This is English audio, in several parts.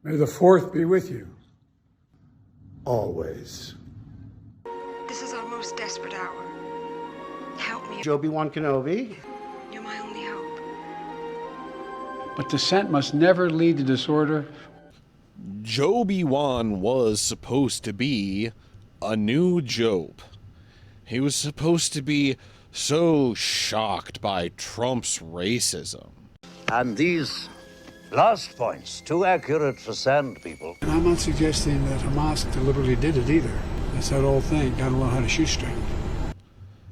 May the fourth be with you. Always. This is our most desperate hour. Help me. Joebi-Wan Kenobi. You're my only hope. But dissent must never lead to disorder. Joebi-Wan was supposed to be Anew Joepe. He was supposed to be so shocked by Trump's racism. And these last points, too accurate for sand people. And I'm not suggesting that Hamas deliberately did it either. It's that old thing, gotta learn how to shoestring.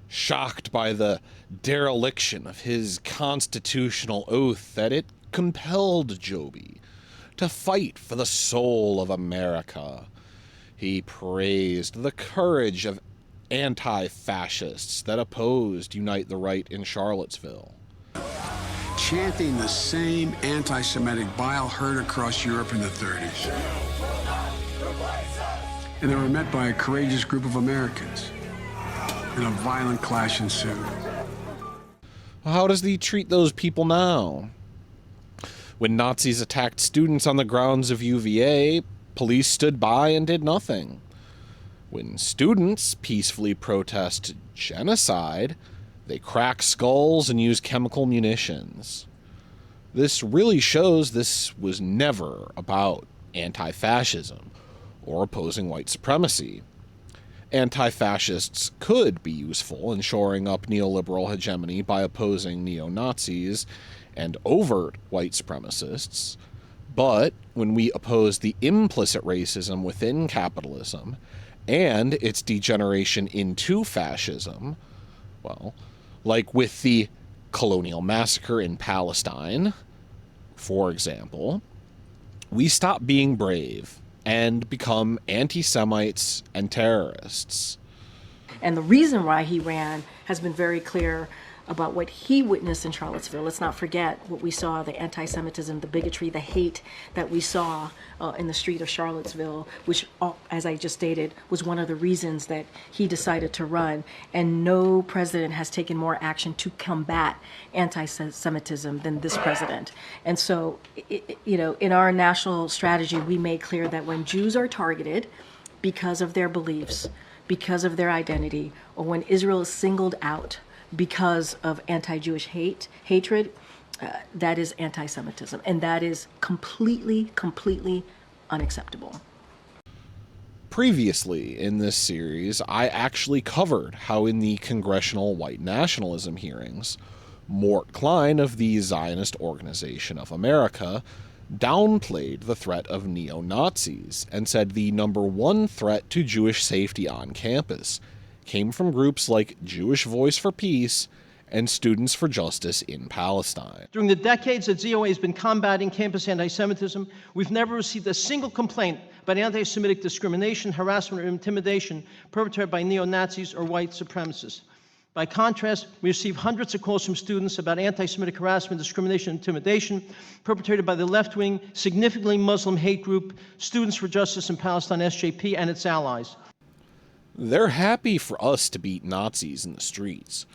Shocked by the dereliction of his constitutional oath that it compelled Joebi to fight for the soul of America. He praised the courage of anti-fascists that opposed Unite the Right in Charlottesville. Chanting the same anti-Semitic bile heard across Europe in the 30s. And they were met by a courageous group of Americans. And a violent clash ensued. How does he treat those people now? When Nazis attacked students on the grounds of UVA, police stood by and did nothing. When students peacefully protest genocide, they crack skulls and use chemical munitions. This really shows this was never about anti-fascism or opposing white supremacy. Anti-fascists could be useful in shoring up neoliberal hegemony by opposing neo-Nazis and overt white supremacists, but when we oppose the implicit racism within capitalism and its degeneration into fascism, well, like with the colonial massacre in Palestine, for example, we stop being brave and become anti-Semites and terrorists. And the reason why he ran has been very clear about what he witnessed in Charlottesville. Let's not forget what we saw, the anti-Semitism, the bigotry, the hate that we saw in the street of Charlottesville, which, as I just stated, was one of the reasons that he decided to run. And no president has taken more action to combat anti-Semitism than this president. And so, in our national strategy, we made clear that when Jews are targeted because of their beliefs, because of their identity, or when Israel is singled out because of anti-Jewish hatred, that is anti-Semitism, and that is completely unacceptable. Previously in this series, I actually covered how in the congressional white nationalism hearings, Mort Klein of the Zionist Organization of America downplayed the threat of neo-Nazis and said the number one threat to Jewish safety on campus came from groups like Jewish Voice for Peace and Students for Justice in Palestine. During the decades that ZOA has been combating campus anti-Semitism, we've never received a single complaint about anti-Semitic discrimination, harassment, or intimidation perpetrated by neo-Nazis or white supremacists. By contrast, we receive hundreds of calls from students about anti-Semitic harassment, discrimination, and intimidation perpetrated by the left-wing, significantly Muslim hate group Students for Justice in Palestine, SJP, and its allies. They're happy for us to beat Nazis in the streets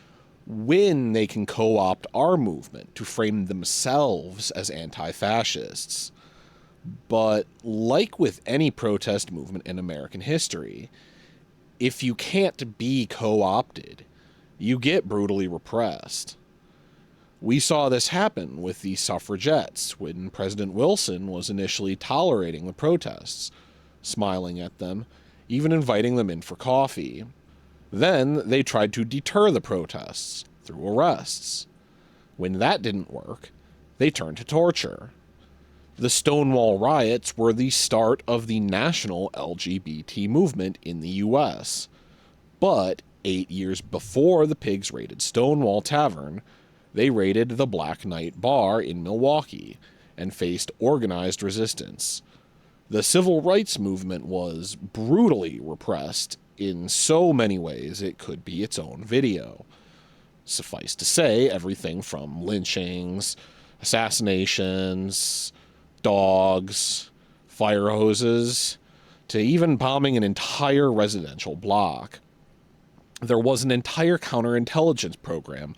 when they can co-opt our movement to frame themselves as anti-fascists. But like with any protest movement in American history, if you can't be co-opted, you get brutally repressed. We saw this happen with the suffragettes when President Wilson was initially tolerating the protests, smiling at them, even inviting them in for coffee. Then they tried to deter the protests through arrests. When that didn't work, they turned to torture. The Stonewall riots were the start of the national LGBT movement in the U.S. But 8 years before the pigs raided Stonewall Tavern, they raided the Black Knight Bar in Milwaukee and faced organized resistance. The civil rights movement was brutally repressed in so many ways it could be its own video. Suffice to say, everything from lynchings, assassinations, dogs, fire hoses, to even bombing an entire residential block. There was an entire counterintelligence program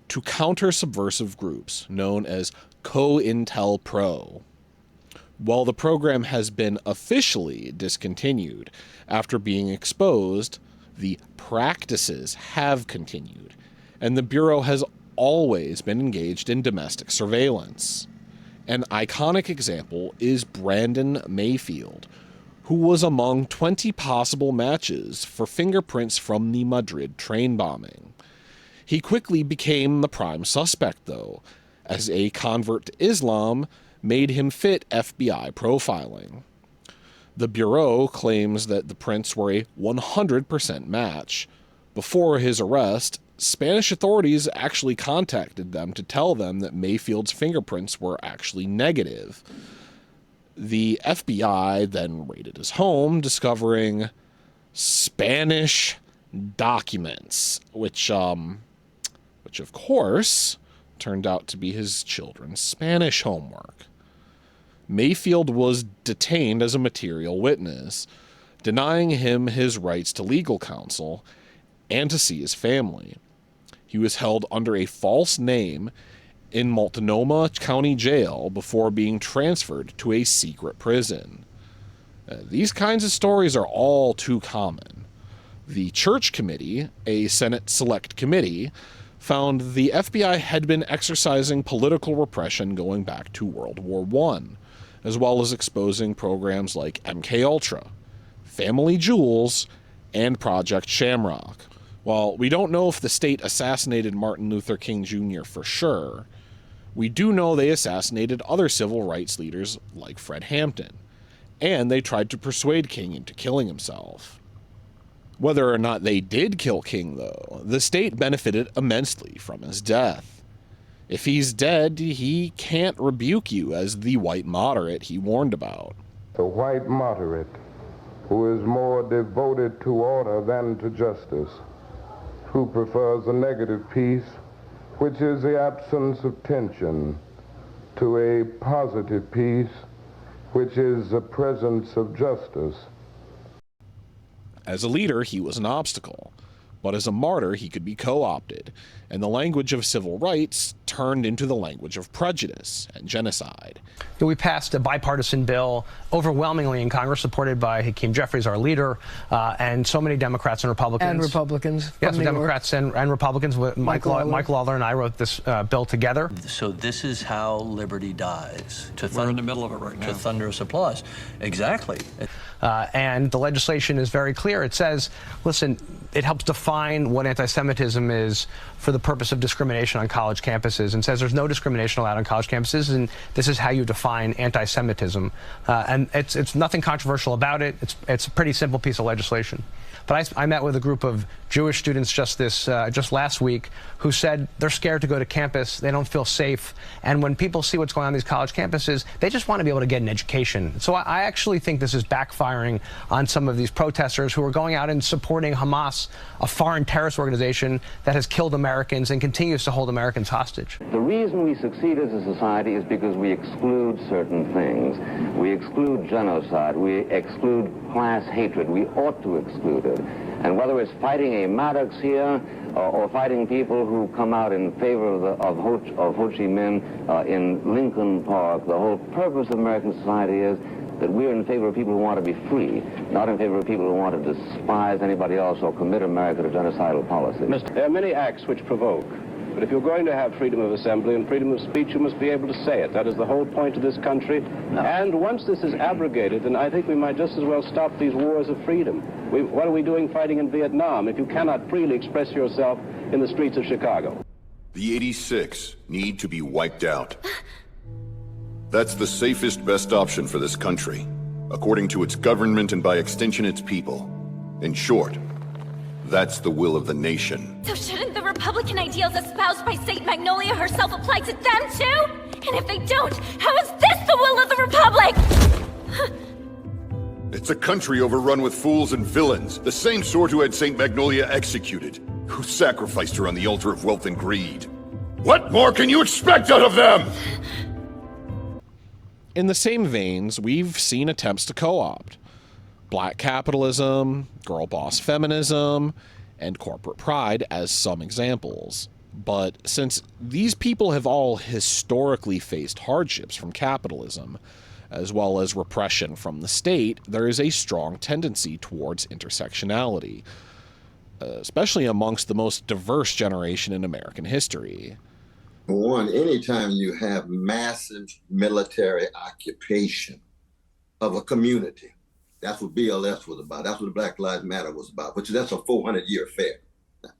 to counter subversive groups known as COINTELPRO. While the program has been officially discontinued after being exposed, the practices have continued, and the Bureau has always been engaged in domestic surveillance. An iconic example is Brandon Mayfield, who was among 20 possible matches for fingerprints from the Madrid train bombing. He quickly became the prime suspect, though, as a convert to Islam made him fit FBI profiling. The Bureau claims that the prints were a 100% match. Before his arrest, Spanish authorities actually contacted them to tell them that Mayfield's fingerprints were actually negative. The FBI then raided his home, discovering Spanish documents, which of course turned out to be his children's Spanish homework. Mayfield was detained as a material witness, denying him his rights to legal counsel and to see his family. He was held under a false name in Multnomah County Jail before being transferred to a secret prison. These kinds of stories are all too common. The Church Committee, a Senate Select Committee, found the FBI had been exercising political repression going back to World War I, as well as exposing programs like MKUltra, Family Jewels, and Project Shamrock. While we don't know if the state assassinated Martin Luther King Jr. for sure, we do know they assassinated other civil rights leaders like Fred Hampton, and they tried to persuade King into killing himself. Whether or not they did kill King, though, the state benefited immensely from his death. If he's dead, he can't rebuke you as the white moderate he warned about. The white moderate, who is more devoted to order than to justice, who prefers a negative peace, which is the absence of tension, to a positive peace, which is the presence of justice. As a leader, he was an obstacle, but as a martyr, he could be co-opted, and the language of civil rights turned into the language of prejudice and genocide. We passed a bipartisan bill overwhelmingly in Congress, supported by Hakeem Jeffries, our leader, and so many Democrats and Republicans. And Republicans. Yes, Democrats and Republicans. Mike Lawler and I wrote this bill together. So this is how liberty dies. We're in the middle of it right now. To thunderous applause. Exactly. And the legislation is very clear. It says, listen, it helps define what anti-Semitism is for the purpose of discrimination on college campuses, and says there's no discrimination allowed on college campuses, and this is how you define anti-Semitism. And it's nothing controversial about it. It's a pretty simple piece of legislation. But I met with a group of Jewish students just last week who said they're scared to go to campus, they don't feel safe, and when people see what's going on these college campuses, they just want to be able to get an education. So I actually think this is backfiring on some of these protesters who are going out and supporting Hamas, a foreign terrorist organization that has killed Americans and continues to hold Americans hostage. The reason we succeed as a society is because we exclude certain things. We exclude genocide. We exclude class hatred. We ought to exclude it. And whether it's fighting a Maddox here or fighting people who come out in favor of Ho Chi Minh in Lincoln Park, the whole purpose of American society is that we're in favor of people who want to be free, not in favor of people who want to despise anybody else or commit America to genocidal policies. There are many acts which provoke. But if you're going to have freedom of assembly and freedom of speech, you must be able to say it. That is the whole point of this country. No. And once this is abrogated, then I think we might just as well stop these wars of freedom. What are we doing fighting in Vietnam if you cannot freely express yourself in the streets of Chicago? The 86 need to be wiped out. That's the safest, best option for this country, according to its government and by extension its people. In short, that's the will of the nation. So shouldn't the Republican ideals espoused by Saint Magnolia herself apply to them too? And if they don't, how is this the will of the Republic? It's a country overrun with fools and villains, the same sort who had Saint Magnolia executed, who sacrificed her on the altar of wealth and greed. What more can you expect out of them? In the same veins, we've seen attempts to co-opt black capitalism, girl boss feminism, and corporate pride as some examples. But since these people have all historically faced hardships from capitalism, as well as repression from the state, there is a strong tendency towards intersectionality, especially amongst the most diverse generation in American history. One, anytime you have massive military occupation of a community, that's what BLS was about. That's what Black Lives Matter was about, which that's a 400-year affair.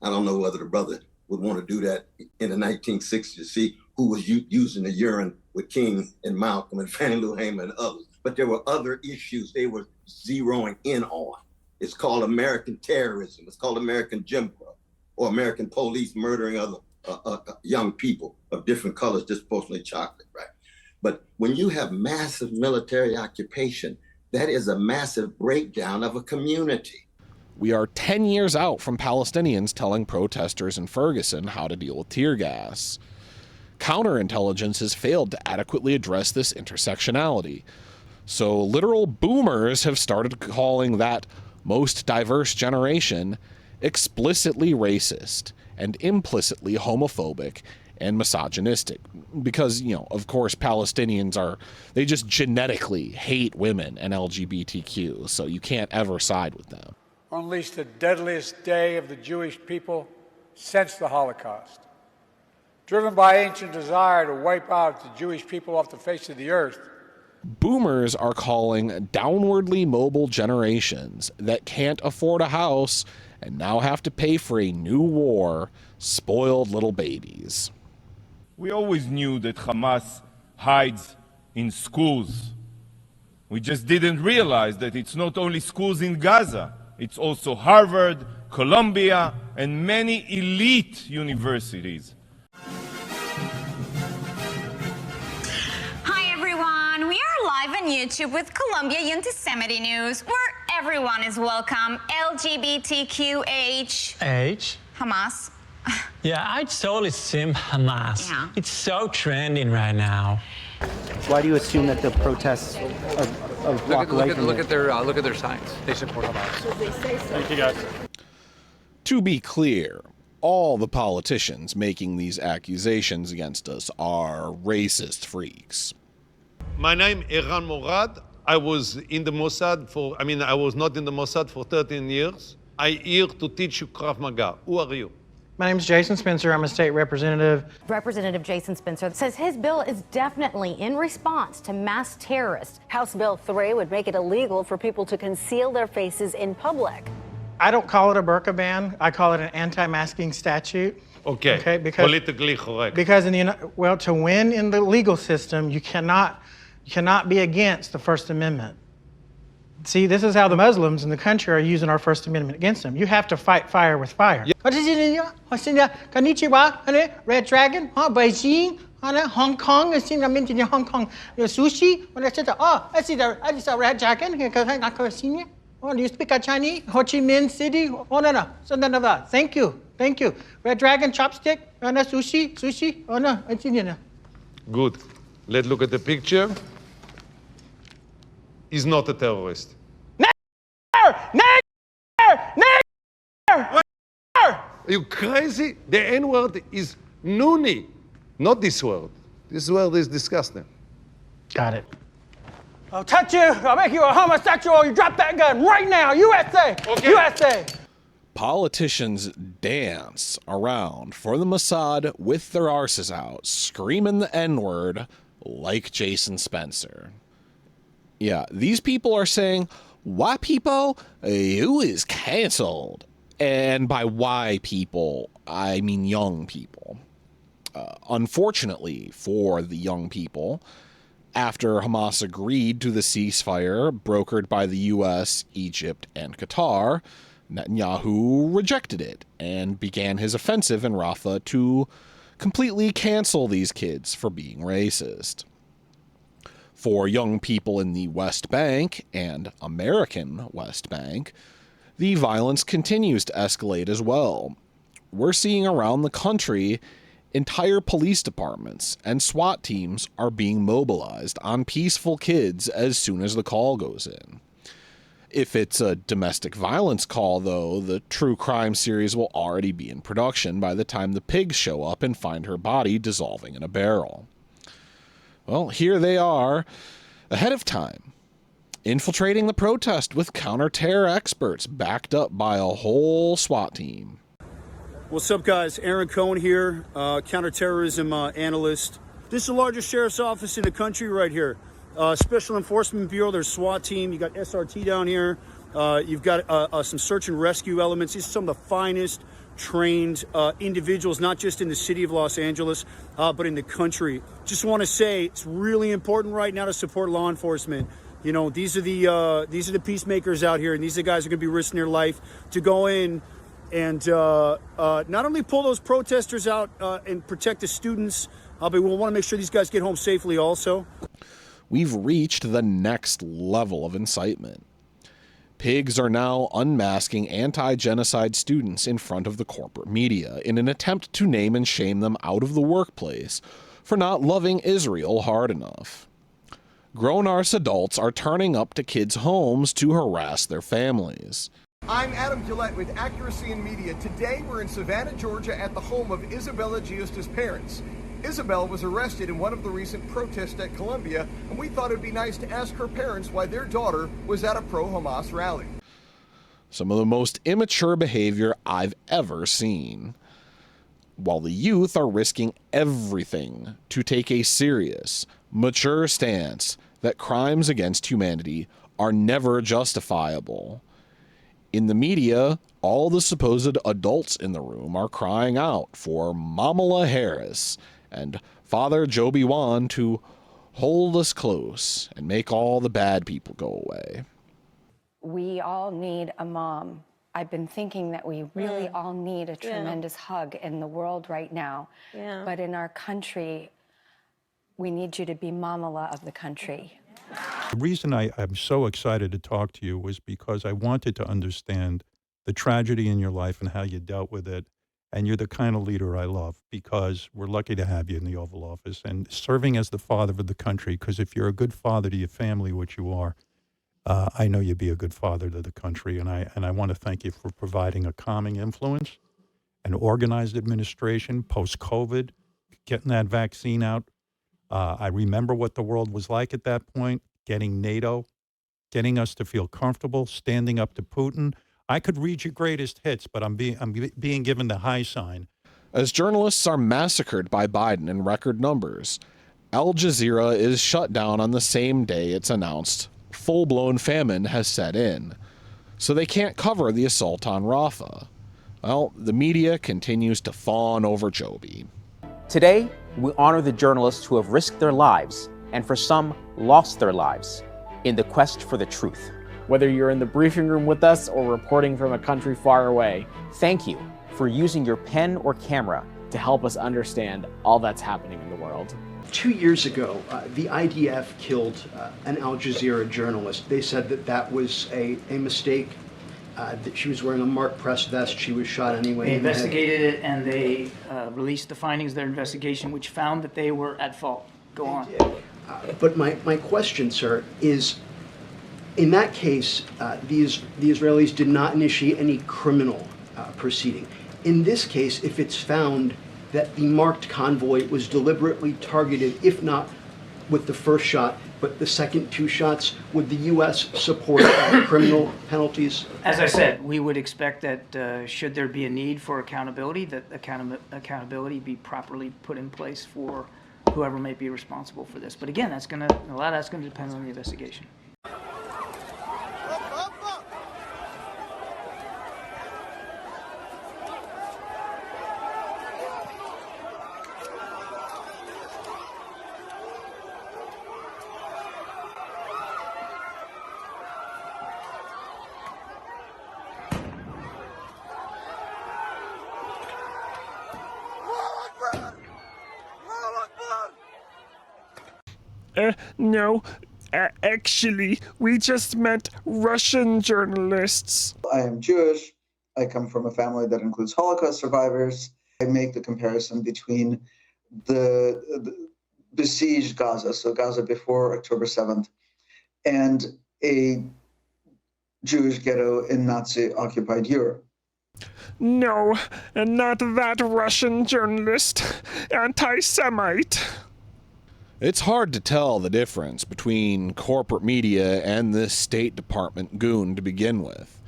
I don't know whether the brother would want to do that in the 1960s to see who was using the urine with King and Malcolm and Fannie Lou Hamer and others. But there were other issues they were zeroing in on. It's called American terrorism. It's called American Jim Crow, or American police murdering other young people of different colors, disproportionately chocolate, right? But when you have massive military occupation, that is a massive breakdown of a community. We are 10 years out from Palestinians telling protesters in Ferguson how to deal with tear gas. Counterintelligence has failed to adequately address this intersectionality. So literal boomers have started calling that most diverse generation explicitly racist and implicitly homophobic and misogynistic. Because, of course, Palestinians they just genetically hate women and LGBTQ, so you can't ever side with them. Unleashed the deadliest day of the Jewish people since the Holocaust. Driven by ancient desire to wipe out the Jewish people off the face of the earth. Boomers are calling downwardly mobile generations that can't afford a house and now have to pay for a new war spoiled little babies. We always knew that Hamas hides in schools. We just didn't realize that it's not only schools in Gaza, it's also Harvard, Columbia, and many elite universities. Hi everyone, we are live on YouTube with Columbia Anti-Semitic News, where everyone is welcome. LGBTQH. H? Hamas. Yeah, I totally sim Hamas. Yeah. It's so trending right now. Why do you assume that the protests of walk away from look at their signs? They support Hamas. Thank you, guys. To be clear, all the politicians making these accusations against us are racist freaks. My name is Eran Morad. I was in the Mossad I was not in the Mossad for 13 years. I'm here to teach you Krav Maga. Who are you? My name is Jason Spencer. I'm a state representative. Representative Jason Spencer says his bill is definitely in response to mass terrorists. House Bill 3 would make it illegal for people to conceal their faces in public. I don't call it a burqa ban. I call it an anti-masking statute. Okay, because politically correct. Because to win in the legal system, you cannot be against the First Amendment. See, this is how the Muslims in the country are using our First Amendment against them. You have to fight fire with fire. Konnichiwa, Red Dragon, Beijing, Hong Kong, Hong Kong, sushi. I see the Red Dragon. Oh, do you speak Chinese? Ho Chi Minh City? Oh, no. So, no. Thank you. Red Dragon, chopstick, sushi. Oh, no, I see you. Good. Let's look at the picture. He's not a terrorist. Are you crazy? The N-word is noonie, not this word. This word is disgusting. Got it. I'll touch you. I'll make you a homosexual. You drop that gun right now. USA. Okay. USA. Politicians dance around for the Mossad with their arses out, screaming the N-word like Jason Spencer. Yeah, these people are saying, white people, you is canceled. And by why people, I mean young people. Unfortunately for the young people, After Hamas agreed to the ceasefire brokered by the U.S., Egypt, and Qatar, Netanyahu rejected it and began his offensive in Rafah to completely cancel these kids for being racist. For young people in the West Bank and American West Bank, the violence continues to escalate as well. We're seeing around the country entire police departments and SWAT teams are being mobilized on peaceful kids as soon as the call goes in. If it's a domestic violence call, though, the true crime series will already be in production by the time the pigs show up and find her body dissolving in a barrel. Well, here they are, ahead of time, infiltrating the protest with counter-terror experts backed up by a whole SWAT team. What's up, guys? Aaron Cohen here, counterterrorism analyst. This is the largest sheriff's office in the country right here. Special Enforcement Bureau, there's SWAT team. You got SRT down here. You've got some search and rescue elements. These are some of the finest trained individuals, not just in the city of Los Angeles, but in the country. Just want to say it's really important right now to support law enforcement. You know, these are the peacemakers out here, and these are the guys who are going to be risking their life to go in and not only pull those protesters out and protect the students, but we'll want to make sure these guys get home safely also. We've reached the next level of incitement. Pigs are now unmasking anti-genocide students in front of the corporate media in an attempt to name and shame them out of the workplace for not loving Israel hard enough. Grown-arse adults are turning up to kids' homes to harass their families. I'm Adam Gillette with Accuracy in Media. Today we're in Savannah, Georgia at the home of Isabella Giusta's parents. Isabel was arrested in one of the recent protests at Columbia, and we thought it would be nice to ask her parents why their daughter was at a pro-Hamas rally. Some of the most immature behavior I've ever seen. While the youth are risking everything to take a serious, mature stance that crimes against humanity are never justifiable. In the media, all the supposed adults in the room are crying out for Kamala Harris and Father Joebi-Wan to hold us close and make all the bad people go away. We all need a mom. I've been thinking that we really all need a tremendous hug in the world right now. But in our country, we need you to be Mamala of the country. The reason I'm so excited to talk to you was because I wanted to understand the tragedy in your life and how you dealt with it. And you're the kind of leader I love, because we're lucky to have you in the Oval Office and serving as the father of the country. Because if you're a good father to your family, which you are, I know you'd be a good father to the country. And I want to thank you for providing a calming influence, an organized administration post-COVID, getting that vaccine out. I remember what the world was like at that point, getting NATO, getting us to feel comfortable, standing up to Putin. I could read your greatest hits, but I'm being given the high sign. As journalists are massacred by Biden in record numbers, Al Jazeera is shut down on the same day it's announced full-blown famine has set in, so they can't cover the assault on Rafah. Well, the media continues to fawn over Joebi. Today, we honor the journalists who have risked their lives, and for some, lost their lives, in the quest for the truth. Whether you're in the briefing room with us or reporting from a country far away, thank you for using your pen or camera to help us understand all that's happening in the world. 2 years ago, the IDF killed an Al Jazeera journalist. They said that was a mistake, that she was wearing a marked press vest. She was shot anyway. They investigated it, and they released the findings of their investigation, which found that they were at fault. Go on. But my question, sir, is, in that case, the Israelis did not initiate any criminal proceeding. In this case, if it's found that the marked convoy was deliberately targeted, if not with the first shot, but the second two shots, would the U.S. support criminal penalties? As I said, we would expect that should there be a need for accountability, that accountability be properly put in place for whoever may be responsible for this. But again, a lot of that's going to depend on the investigation. No. Actually, we just meant Russian journalists. I am Jewish. I come from a family that includes Holocaust survivors. I make the comparison between the besieged Gaza, so Gaza before October 7th, and a Jewish ghetto in Nazi-occupied Europe. No, not that Russian journalist. Anti-Semite. It's hard to tell the difference between corporate media and this State Department goon to begin with.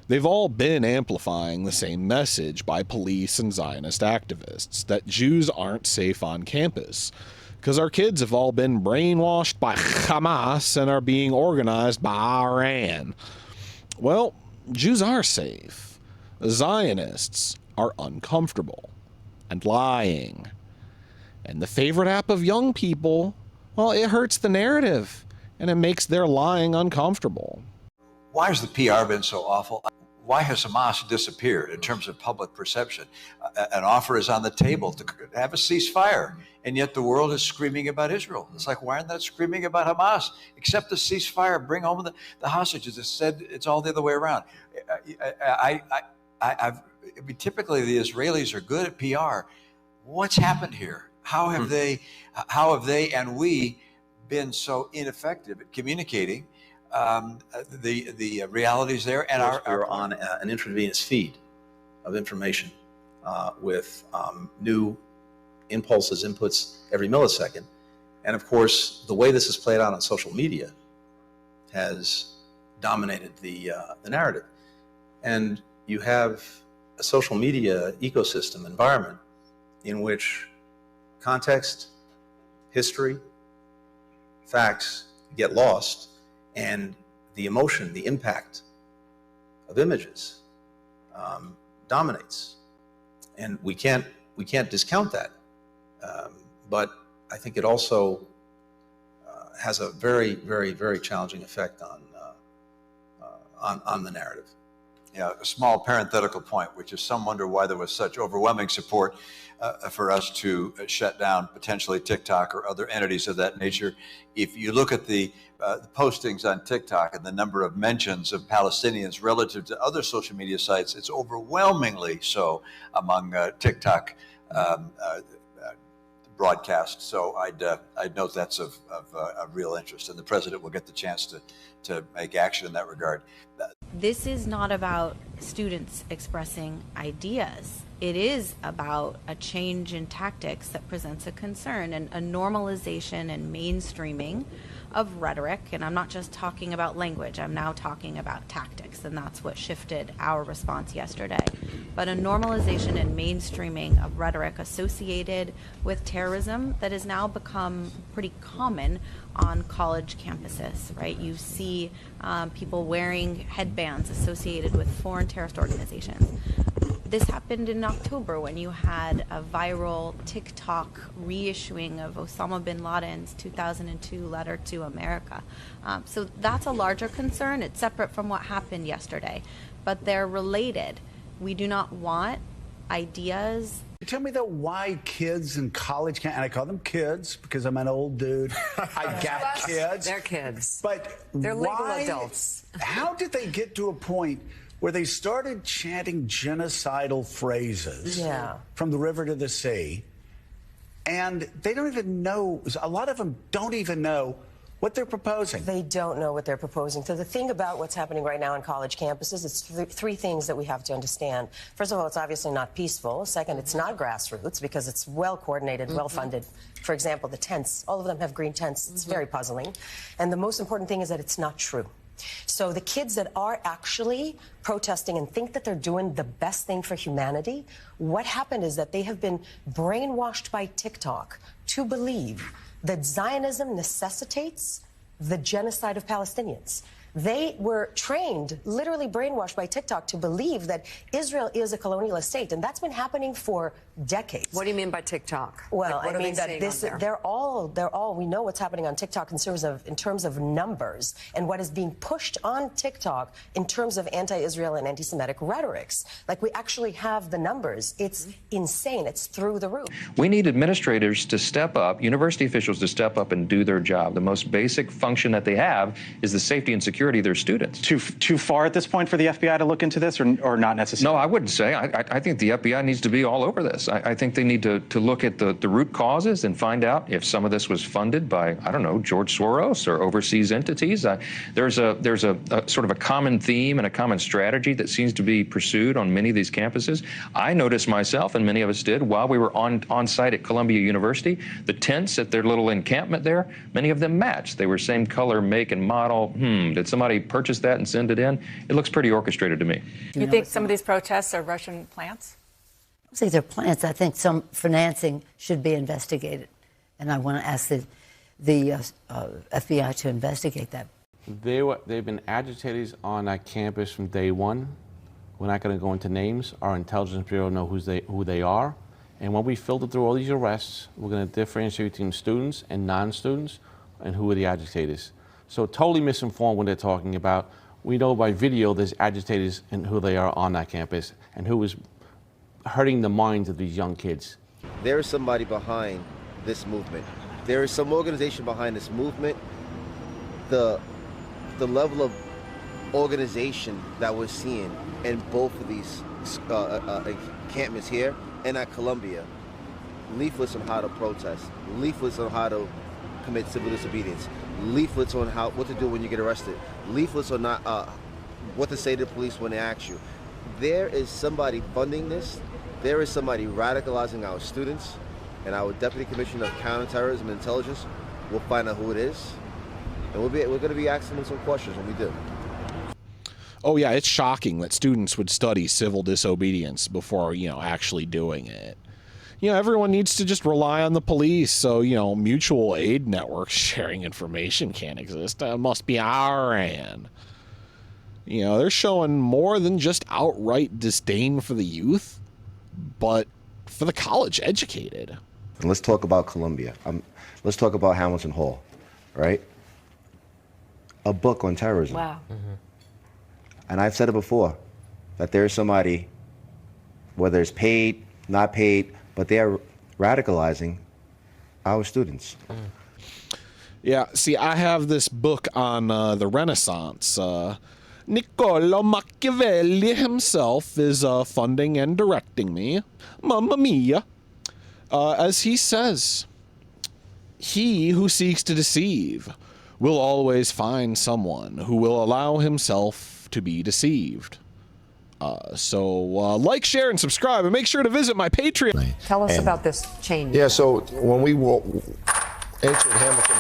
They've all been amplifying the same message by police and Zionist activists, that Jews aren't safe on campus, because our kids have all been brainwashed by Hamas and are being organized by Iran. Well, Jews are safe. Zionists are uncomfortable and lying. And the favorite app of young people, well, it hurts the narrative, and it makes their lying uncomfortable. Why has the PR been so awful? Why has Hamas disappeared in terms of public perception? An offer is on the table to have a ceasefire, and yet the world is screaming about Israel. It's like, why aren't they screaming about Hamas? Accept the ceasefire, bring home the hostages. It's said it's all the other way around. Typically, the Israelis are good at PR. What's happened here? How have they and we been so ineffective at communicating the realities there? And we're on an intravenous feed of information with new impulses, inputs every millisecond. And of course, the way this is played out on social media has dominated the narrative. And you have a social media ecosystem environment in which context, history, facts get lost, and the emotion, the impact of images dominates. And we can't discount that. But I think it also has a very, very, very challenging effect on the narrative. Yeah, a small parenthetical point, which is some wonder why there was such overwhelming support for us to shut down potentially TikTok or other entities of that nature. If you look at the postings on TikTok and the number of mentions of Palestinians relative to other social media sites, it's overwhelmingly so among TikTok broadcasts. So I'd note that's of real interest, and the president will get the chance to make action in that regard. This is not about students expressing ideas. It is about a change in tactics that presents a concern and a normalization and mainstreaming of rhetoric. And I'm not just talking about language, I'm now talking about tactics, and that's what shifted our response yesterday. But a normalization and mainstreaming of rhetoric associated with terrorism that has now become pretty common on college campuses, right? You see people wearing headbands associated with foreign terrorist organizations. This happened in October when you had a viral TikTok reissuing of Osama bin Laden's 2002 letter to America. So that's a larger concern. It's separate from what happened yesterday, but they're related. We do not want ideas. Tell me though, why kids in college and I call them kids because I'm an old dude. I got kids. They're kids. But they're legal why, adults. How did they get to a point where they started chanting genocidal phrases from the river to the sea, and they don't even know, a lot of them don't even know what they're proposing? They don't know what they're proposing. So the thing about what's happening right now on college campuses, it's three things that we have to understand. First of all, it's obviously not peaceful. Second, it's not grassroots because it's well coordinated, well funded. For example, the tents, all of them have green tents. It's very puzzling. And the most important thing is that it's not true. So the kids that are actually protesting and think that they're doing the best thing for humanity, what happened is that they have been brainwashed by TikTok to believe that Zionism necessitates the genocide of Palestinians. They were trained, literally brainwashed by TikTok to believe that Israel is a colonialist state, and that's been happening for decades. What do you mean by TikTok? Well, Like, what I are mean they that saying this, on there? they're all, we know what's happening on TikTok in terms of numbers and what is being pushed on TikTok in terms of anti-Israel and anti-Semitic rhetorics. Like, we actually have the numbers. It's insane. It's through the roof. We need administrators to step up, university officials to step up and do their job. The most basic function that they have is the safety and security of their students. Too far at this point for the FBI to look into this, or not necessarily? No, I wouldn't say. I think the FBI needs to be all over this. I think they need to look at the root causes and find out if some of this was funded by, I don't know, George Soros or overseas entities. There's a sort of a common theme and a common strategy that seems to be pursued on many of these campuses. I noticed myself, and many of us did, while we were on site at Columbia University, the tents at their little encampment there, many of them matched. They were same color, make, and model. Did somebody purchase that and send it in? It looks pretty orchestrated to me. You think some of these protests are Russian plants? I think they're plants. I think some financing should be investigated, and I want to ask the FBI to investigate that. They've been agitators on that campus from day one. We're not going to go into names. Our intelligence bureau know who they are, and when we filter through all these arrests, we're going to differentiate between students and non-students, and who are the agitators. So totally misinformed when they're talking about. We know by video there's agitators and who they are on that campus, and who is hurting the minds of these young kids. There is somebody behind this movement. There is some organization behind this movement. The level of organization that we're seeing in both of these encampments here and at Columbia, leaflets on how to protest, leaflets on how to commit civil disobedience, leaflets on what to do when you get arrested, leaflets on what to say to the police when they ask you. There is somebody funding this. There is somebody radicalizing our students, and our Deputy Commissioner of Counterterrorism and Intelligence will find out who it is, and we're going to be asking them some questions when we do. Oh yeah, it's shocking that students would study civil disobedience before, actually doing it. Everyone needs to just rely on the police, so, mutual aid networks sharing information can't exist. That must be our end. They're showing more than just outright disdain for the youth, but for the college educated. And let's talk about Columbia. Let's talk about Hamilton Hall, right? A book on terrorism. Wow. And I've said it before, that there's somebody, whether it's paid, not paid, but they are radicalizing our students. Yeah, see, I have this book on the Renaissance. Niccolo Machiavelli himself is funding and directing me. Mamma mia. As he says, he who seeks to deceive will always find someone who will allow himself to be deceived. So like, share, and subscribe, and make sure to visit my Patreon. Tell us about this change. Yeah, so when we entered Hamilton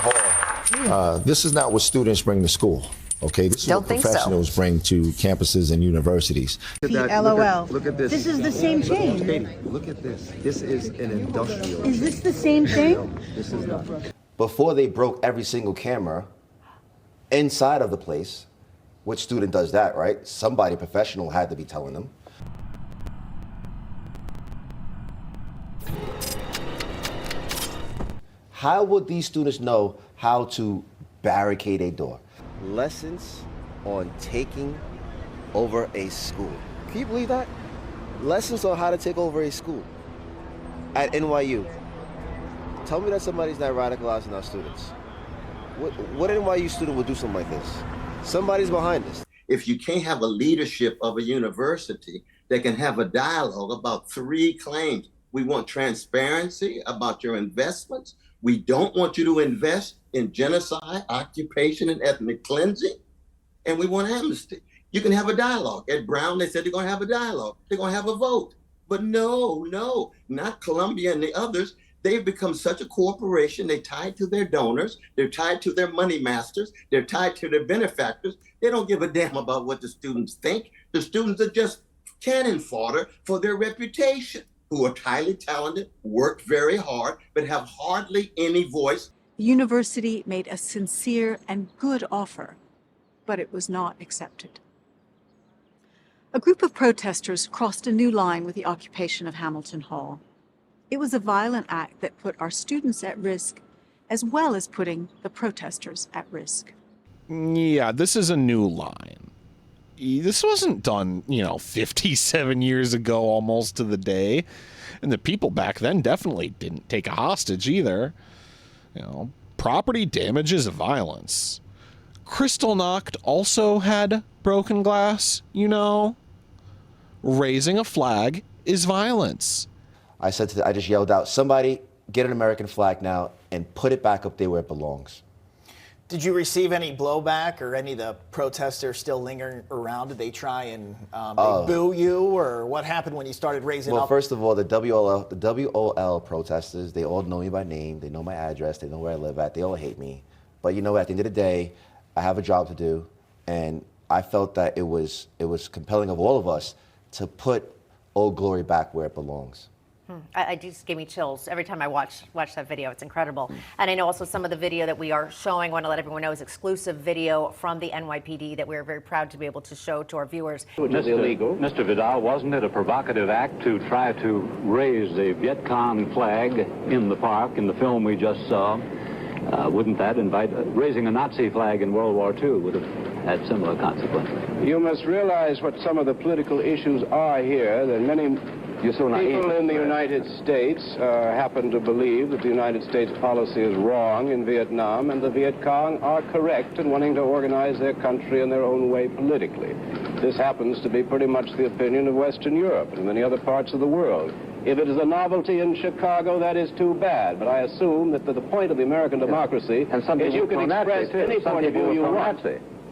Hall, this is not what students bring to school. Okay, this is what professionals bring to campuses and universities. LOL. Look at this. This is the same chain. Katie, look at this. This is an industrial. Is this the same thing? This is not. Before they broke every single camera inside of the place, which student does that, right? Somebody professional had to be telling them. How would these students know how to barricade a door? Lessons on taking over a school. Can you believe that? Lessons on how to take over a school at NYU. Tell me that somebody's not radicalizing our students. What NYU student would do something like this? Somebody's behind this. If you can't have a leadership of a university that can have a dialogue about three claims, we want transparency about your investments. We don't want you to invest in genocide, occupation, and ethnic cleansing. And we want amnesty. You can have a dialogue. At Brown, they said they're going to have a dialogue. They're going to have a vote. But no, not Columbia and the others. They've become such a corporation. They're tied to their donors. They're tied to their money masters. They're tied to their benefactors. They don't give a damn about what the students think. The students are just cannon fodder for their reputation, who are highly talented, work very hard, but have hardly any voice. The university made a sincere and good offer, but it was not accepted. A group of protesters crossed a new line with the occupation of Hamilton Hall. It was a violent act that put our students at risk, as well as putting the protesters at risk. Yeah, this is a new line. This wasn't done, 57 years ago almost to the day. And the people back then definitely didn't take a hostage either. Property damage is violence. Kristallnacht also had broken glass, Raising a flag is violence. I just yelled out, somebody get an American flag now and put it back up there where it belongs. Did you receive any blowback, or any of the protesters still lingering around? Did they try and they boo you, or what happened when you started raising up? Well, first of all, the WOL protesters, they all know me by name. They know my address. They know where I live at. They all hate me. But at the end of the day, I have a job to do, and I felt that it was compelling of all of us to put Old Glory back where it belongs. I just gave me chills every time I watch that video. It's incredible. And I know also some of the video that we are showing, I want to let everyone know, is exclusive video from the NYPD that we're very proud to be able to show to our viewers. Which is illegal. Mr. Vidal, wasn't it a provocative act to try to raise the Viet Cong flag in the park in the film we just saw? Wouldn't that invite raising a Nazi flag in World War II would have had similar consequences? You must realize what some of the political issues are here, that many people in the United States happen to believe that the United States policy is wrong in Vietnam, and the Viet Cong are correct in wanting to organize their country in their own way politically. This happens to be pretty much the opinion of Western Europe and many other parts of the world. If it is a novelty in Chicago, that is too bad. But I assume that the point of the American democracy is you can express any point of view you want.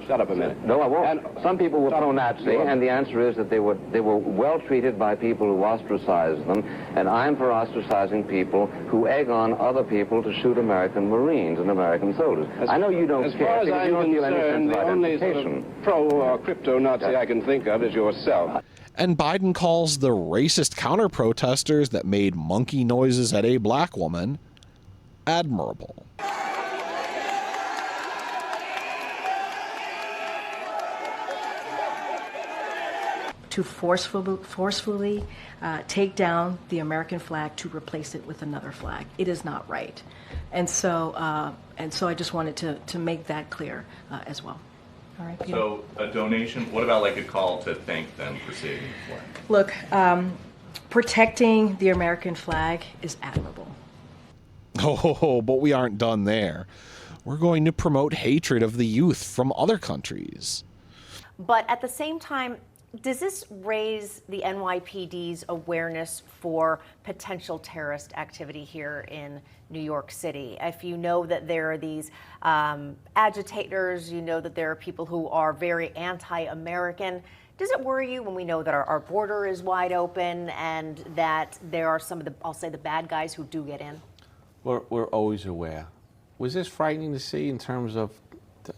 Shut up a minute. No, I won't. Some people were pro-Nazi, and the answer is that they were well treated by people who ostracized them, and I'm for ostracizing people who egg on other people to shoot American Marines and American soldiers. I know you don't care. As far as I'm concerned, the only sort of pro-crypto-Nazi I can think of is yourself. And Biden calls the racist counter-protesters that made monkey noises at a black woman admirable. To forcefully take down the American flag to replace it with another flag. It is not right. And so I just wanted to make that clear as well. All right. Peter? So a donation, what about like a call to thank them for saving the flag? Look, protecting the American flag is admirable. Oh, but we aren't done there. We're going to promote hatred of the youth from other countries. But at the same time, does this raise the NYPD's awareness for potential terrorist activity here in New York City? If you know that there are these agitators, you know that there are people who are very anti-American, does it worry you when we know that our border is wide open and that there are some of the, I'll say, the bad guys who do get in? We're always aware. Was this frightening to see in terms of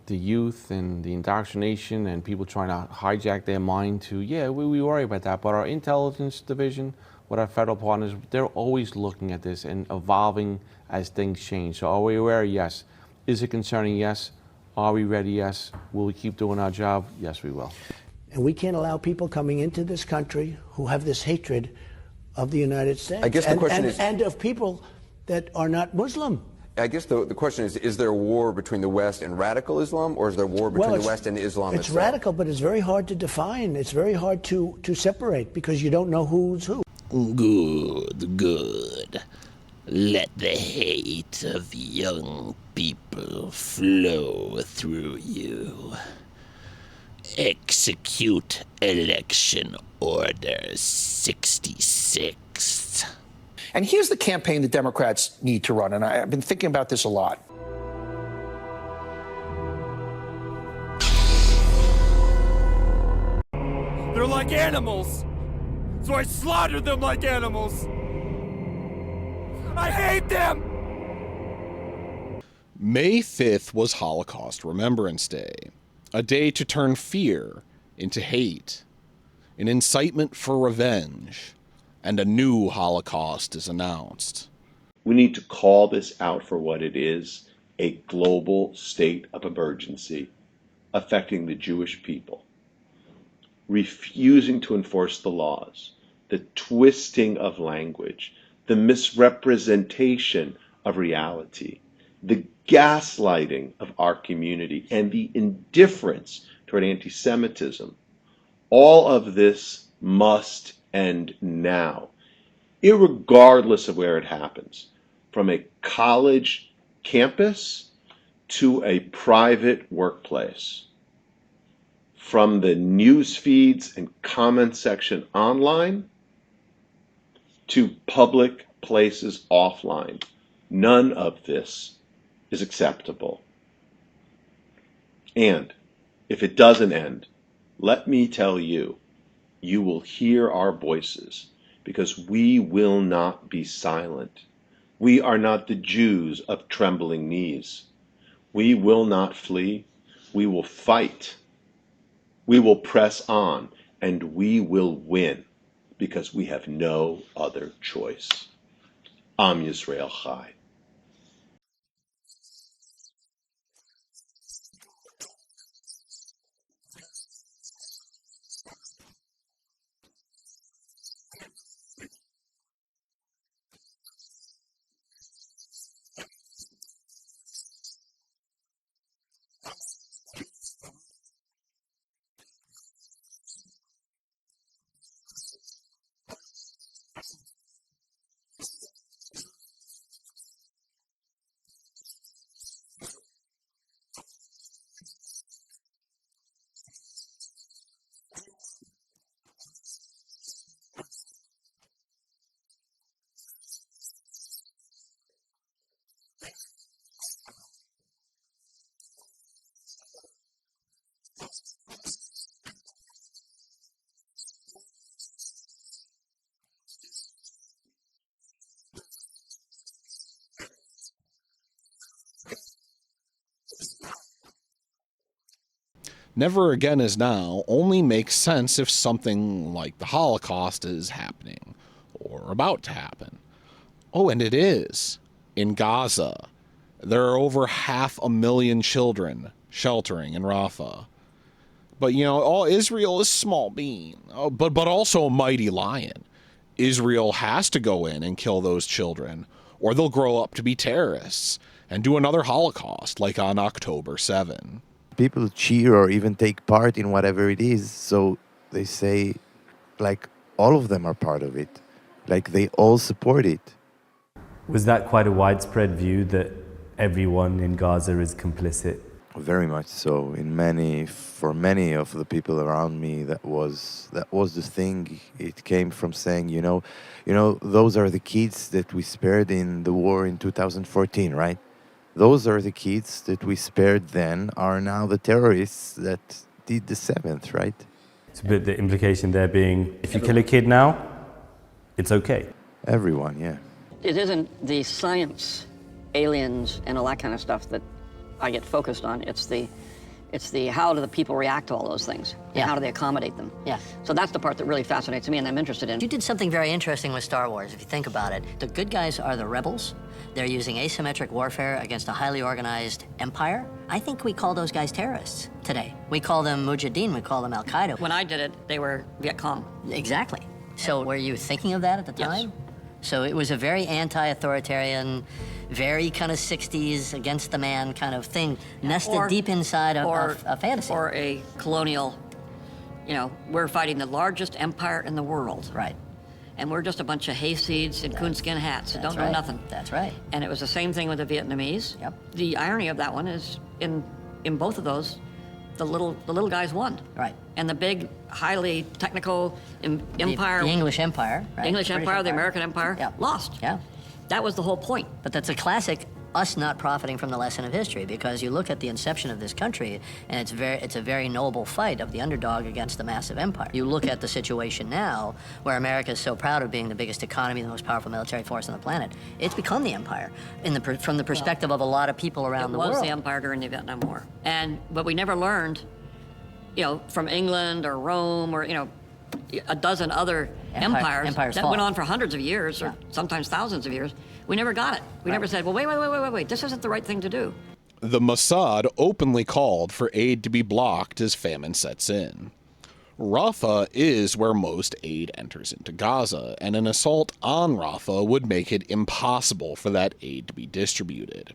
the youth and the indoctrination and people trying to hijack their mind to, we worry about that, but our intelligence division, with our federal partners, they're always looking at this and evolving as things change. So are we aware? Yes. Is it concerning? Yes. Are we ready? Yes. Will we keep doing our job? Yes, we will. And we can't allow people coming into this country who have this hatred of the United States. I guess the question is... And of people that are not Muslim. I guess the question is there a war between the West and radical Islam, or is there a war between the West and Islam It's itself? radical, but it's very hard to define. It's very hard to separate because you don't know who's who. Good. Let the hate of young people flow through you. Execute Election Order 66. And here's the campaign the Democrats need to run, and I've been thinking about this a lot. They're like animals, so I slaughtered them like animals. I hate them! May 5th was Holocaust Remembrance Day, a day to turn fear into hate, an incitement for revenge, and a new Holocaust is announced. We need to call this out for what it is, a global state of emergency affecting the Jewish people. Refusing to enforce the laws, the twisting of language, the misrepresentation of reality, the gaslighting of our community, and the indifference toward anti-Semitism. All of this must end now, irregardless of where it happens, from a college campus to a private workplace, from the news feeds and comment section online to public places offline. None of this is acceptable. And if it doesn't end, let me tell you, you will hear our voices, because we will not be silent. We are not the Jews of trembling knees. We will not flee. We will fight. We will press on, and we will win, because we have no other choice. Am Yisrael Chai. Never again is now only makes sense if something like the Holocaust is happening or about to happen. Oh, and it is. In Gaza, there are over 500,000 children sheltering in Rafah. But, you know, all Israel is small bean, but also a mighty lion. Israel has to go in and kill those children, or they'll grow up to be terrorists and do another Holocaust like on October 7. People cheer or even take part in whatever it is, so they say, like, all of them are part of it. Like, they all support it. Was that quite a widespread view that everyone in Gaza is complicit? Very much so. For many of the people around me, that was the thing. It came from saying, you know, those are the kids that we spared in the war in 2014, right? Those are the kids that we spared then are now the terrorists that did the 7th, right? But the implication there being, if you kill a kid now, it's okay. Everyone, yeah. It isn't the science, aliens, and all that kind of stuff that I get focused on. It's the how do the people react to all those things? And how do they accommodate them? Yeah. So that's the part that really fascinates me and I'm interested in. You did something very interesting with Star Wars, if you think about it. The good guys are the rebels. They're using asymmetric warfare against a highly organized empire. I think we call those guys terrorists today. We call them Mujahideen, we call them Al-Qaeda. When I did it, they were Viet Cong. Exactly. So were you thinking of that at the time? Yes. So it was a very anti-authoritarian, very kind of 60s against the man kind of thing, nested deep inside of a fantasy. Or a colonial, you know, we're fighting the largest empire in the world. Right. And we're just a bunch of hayseeds in coonskin hats that don't know nothing. That's right. And it was the same thing with the Vietnamese. Yep. The irony of that one is in both of those, the little guys won. Right. And the big, highly technical empire. The English Empire. Right? The English Empire, the American Empire, lost. Yeah. That was the whole point. But that's a classic us not profiting from the lesson of history, because you look at the inception of this country and it's a very noble fight of the underdog against the massive empire. You look at the situation now where America is so proud of being the biggest economy, the most powerful military force on the planet. It's become the empire from the perspective of a lot of people around the world. It was the empire during the Vietnam War. But we never learned, you know, from England or Rome or, you know, a dozen other empires that went on for hundreds of years or sometimes thousands of years. We never got it. We never said, well, wait, this isn't the right thing to do. The Mossad openly called for aid to be blocked as famine sets in. Rafah is where most aid enters into Gaza, and an assault on Rafah would make it impossible for that aid to be distributed.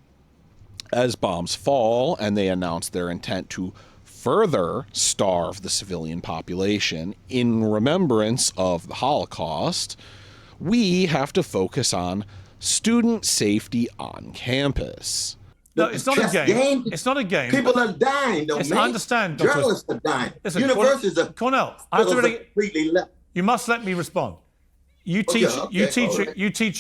As bombs fall and they announce their intent to further starve the civilian population in remembrance of the Holocaust, we have to focus on student safety on campus. No, it's not a game. It's not a game. People are dying, though, man. I understand, Journalists are dying. Listen, Universities are Cornell, completely left. You must let me respond. You teach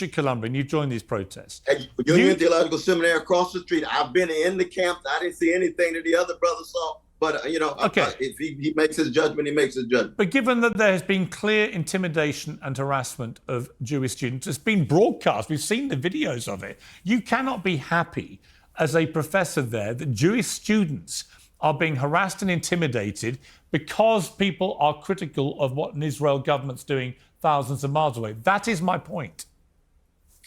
at Columbia, and you've joined these protests. At Union Theological Seminary across the street. I've been in the camps. I didn't see anything that the other brothers saw. But, if he makes his judgment, he makes his judgment. But given that there has been clear intimidation and harassment of Jewish students, it's been broadcast. We've seen the videos of it. You cannot be happy as a professor there that Jewish students are being harassed and intimidated because people are critical of what an Israel government's doing thousands of miles away. That is my point.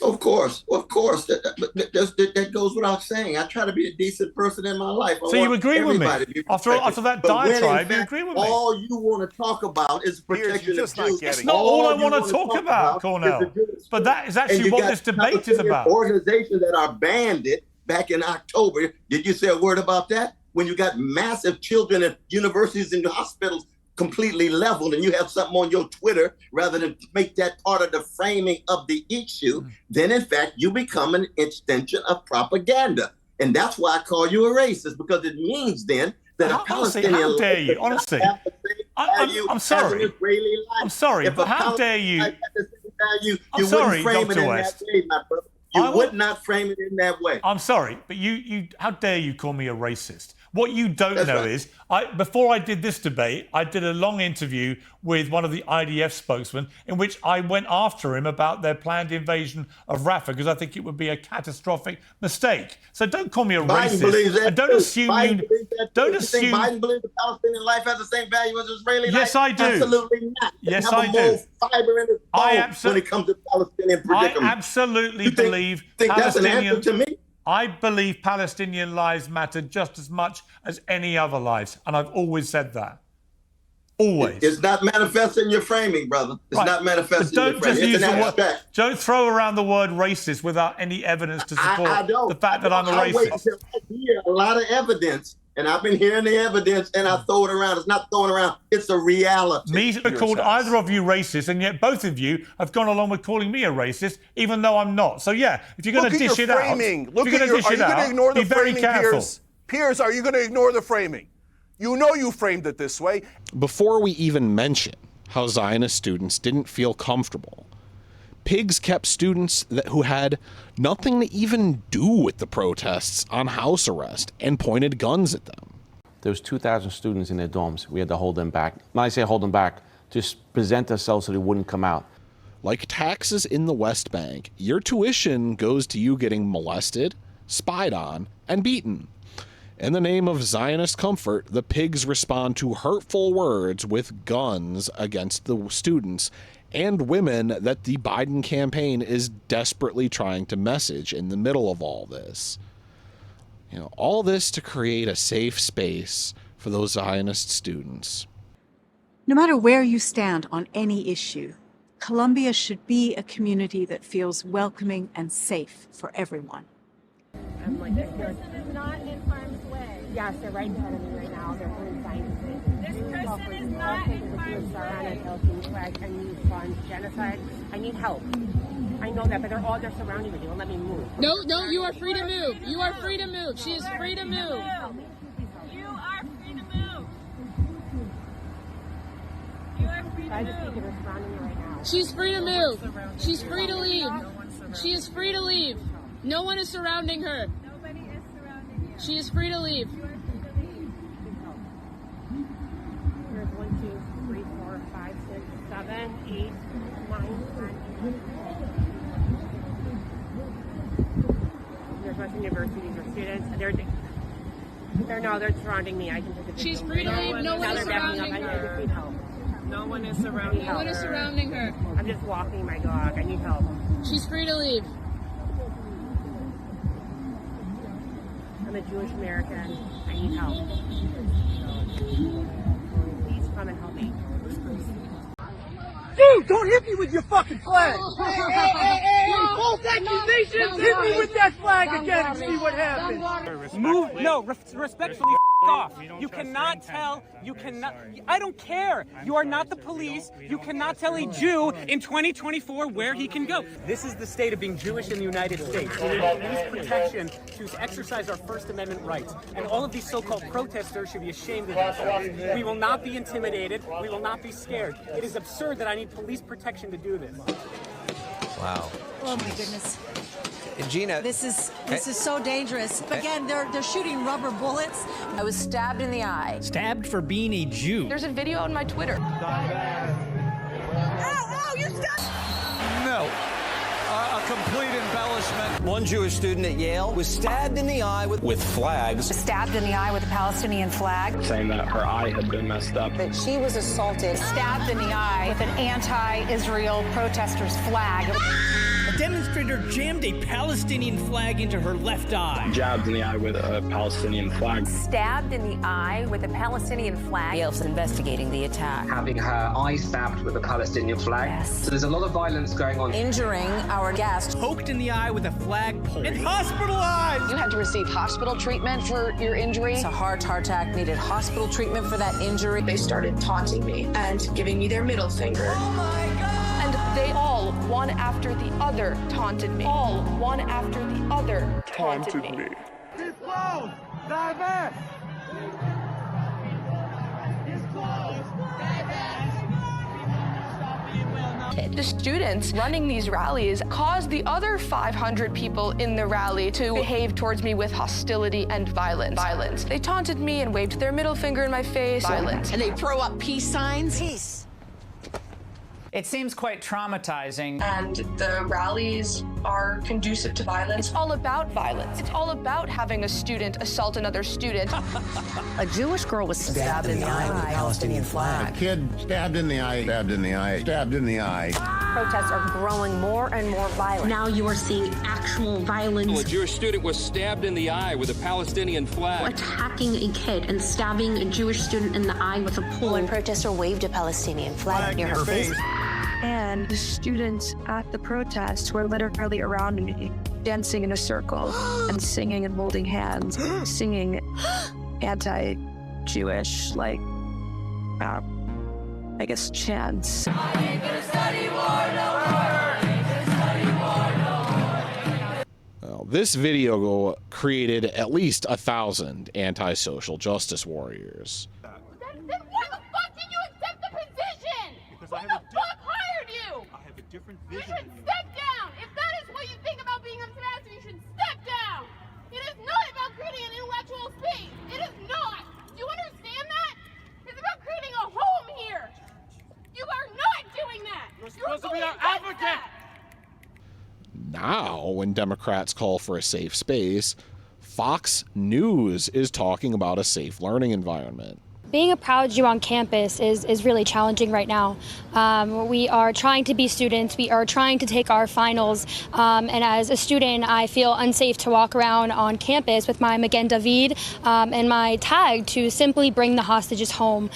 Of course. That goes without saying. I try to be a decent person in my life. So you agree with me? After that diatribe, you agree with me? All you want to talk about is protection of Jews. It's not all I want to talk about, Cornell. But that is actually what this debate is about. Organizations that are banded back in October. Did you say a word about that? When you got massive children at universities and hospitals completely leveled, and you have something on your Twitter, rather than make that part of the framing of the issue, then in fact you become an extension of propaganda. And that's why I call you a racist, because it means then that a Palestinian how dare you? Honestly, I'm sorry. I'm sorry, but how dare you? You wouldn't frame it in that way, my brother. You would not frame it in that way. I'm sorry, but you how dare you call me a racist? What you don't know is, before I did this debate, I did a long interview with one of the IDF spokesmen in which I went after him about their planned invasion of Rafah because I think it would be a catastrophic mistake. So don't call me a racist. And don't assume Biden think Biden believes the Palestinian life has the same value as Israeli life? Yes, I do. Absolutely not. Yes, I do. More fiber in his bone when it comes to Palestinian predicament. I absolutely believe that's an answer to me? I believe Palestinian lives matter just as much as any other lives, and I've always said that. Always. It's not manifest in your framing, brother. It's not manifest in your framing. It's an abstract. Don't throw around the word racist without any evidence to support the fact that I'm a racist. Wait until I hear a lot of evidence, and I've been hearing the evidence, and I throw it around. It's not throwing around. It's a reality. Me called either of you racist, and yet both of you have gone along with calling me a racist, even though I'm not. So yeah, if you're going to dish it out, are you going to ignore the framing, Piers, are you going to ignore the framing? You know you framed it this way. Before we even mention how Zionist students didn't feel comfortable, Pigs kept students who had nothing to even do with the protests on house arrest and pointed guns at them. There was 2,000 students in their dorms. We had to hold them back. When I say hold them back, just present ourselves so they wouldn't come out. Like taxes in the West Bank, your tuition goes to you getting molested, spied on, and beaten. In the name of Zionist comfort, the Pigs respond to hurtful words with guns against the students and women that the Biden campaign is desperately trying to message in the middle of all this. You know, all this to create a safe space for those Zionist students. No matter where you stand on any issue, Columbia should be a community that feels welcoming and safe for everyone. I'm like, this person is not in harm's way. Yes, they're right in front of me right now. They're putting signs. This person is not in harm's way. I need funds, genocide. I need help. I know that, but they're surrounding me. They won't let me move. No, you are free to move. You are free to move. She is free to move. You are free to move. You are free to move. They're surrounding me right now. She's free to move. She's free to leave. She is free to leave. No one is surrounding her. Nobody is surrounding you. She is free to leave. You are free to leave. Here's 1, 2, 3, 4, 5, 6, 7, 8, 9, 10. There's Western universities or students. They're surrounding me. I can take a video. She's free to leave. No one is surrounding her. I just need help. No one is surrounding her. No one is surrounding her. I'm just walking my dog. I need help. She's free to leave. I'm a Jewish American. I need help. These trying to help me. Dude, don't hit me with your fucking flag! Hey, false accusations! Hit me with that flag again and see what happens! Move, no, respectfully off. You cannot tell, I don't care. You are not the police. You cannot tell a Jew in 2024 where he can go. This is the state of being Jewish in the United States. We need police protection to exercise our First Amendment rights. And all of these so-called protesters should be ashamed of themselves. We will not be intimidated. We will not be scared. It is absurd that I need police protection to do this. Wow. Oh my goodness. Gina, this is so dangerous. Again, they're shooting rubber bullets. I was stabbed in the eye. Stabbed for being a Jew. There's a video on my Twitter. Ow, you stabbed! No. A complete embellishment. One Jewish student at Yale was stabbed in the eye with flags. Stabbed in the eye with a Palestinian flag. Saying that her eye had been messed up. That she was assaulted, stabbed in the eye with an anti-Israel protester's flag. A demonstrator jammed a Palestinian flag into her left eye. Jabbed in the eye with a Palestinian flag. Stabbed in the eye with a Palestinian flag. Yale's investigating the attack. Having her eye stabbed with a Palestinian flag. Yes. So there's a lot of violence going on. Injuring our guest. Poked in the eye with a flagpole. And hospitalized! You had to receive hospital treatment for your injury. It's a heart attack, needed hospital treatment for that injury. They started taunting me and giving me their middle finger. Oh my God! And they all, one after the other, taunted me. All, one after the other, taunted me. Disclose! Divest! The students running these rallies caused the other 500 people in the rally to behave towards me with hostility and violence. They taunted me and waved their middle finger in my face. Violence. And they throw up peace signs. Peace. It seems quite traumatizing. And the rallies are conducive to violence. It's all about violence. It's all about having a student assault another student. A Jewish girl was stabbed in the eye with a Palestinian flag. A kid stabbed in the eye, stabbed in the eye, stabbed in the eye. Protests are growing more and more violent. Now you are seeing actual violence. A Jewish student was stabbed in the eye with a Palestinian flag. Attacking a kid and stabbing a Jewish student in the eye with a pole. One protester waved a Palestinian flag near her face. And the students at the protest were literally around me, dancing in a circle and singing and holding hands, singing anti-Jewish, I guess, chants. Well, this video created at least 1,000 anti-social justice warriors. Then why the fuck did you accept the position? Who the fuck hired you? I have a different vision. You should step down. If that is what you think about being a pastor, you should step down. It is not about creating an intellectual space. It is not. Do you understand that? It's about creating a home here. You are not doing that. You're supposed to be our advocate. Now, when Democrats call for a safe space, Fox News is talking about a safe learning environment. Being a proud Jew on campus is really challenging right now. We are trying to be students. We are trying to take our finals. And as a student, I feel unsafe to walk around on campus with my Magen David and my tag to simply bring the hostages home.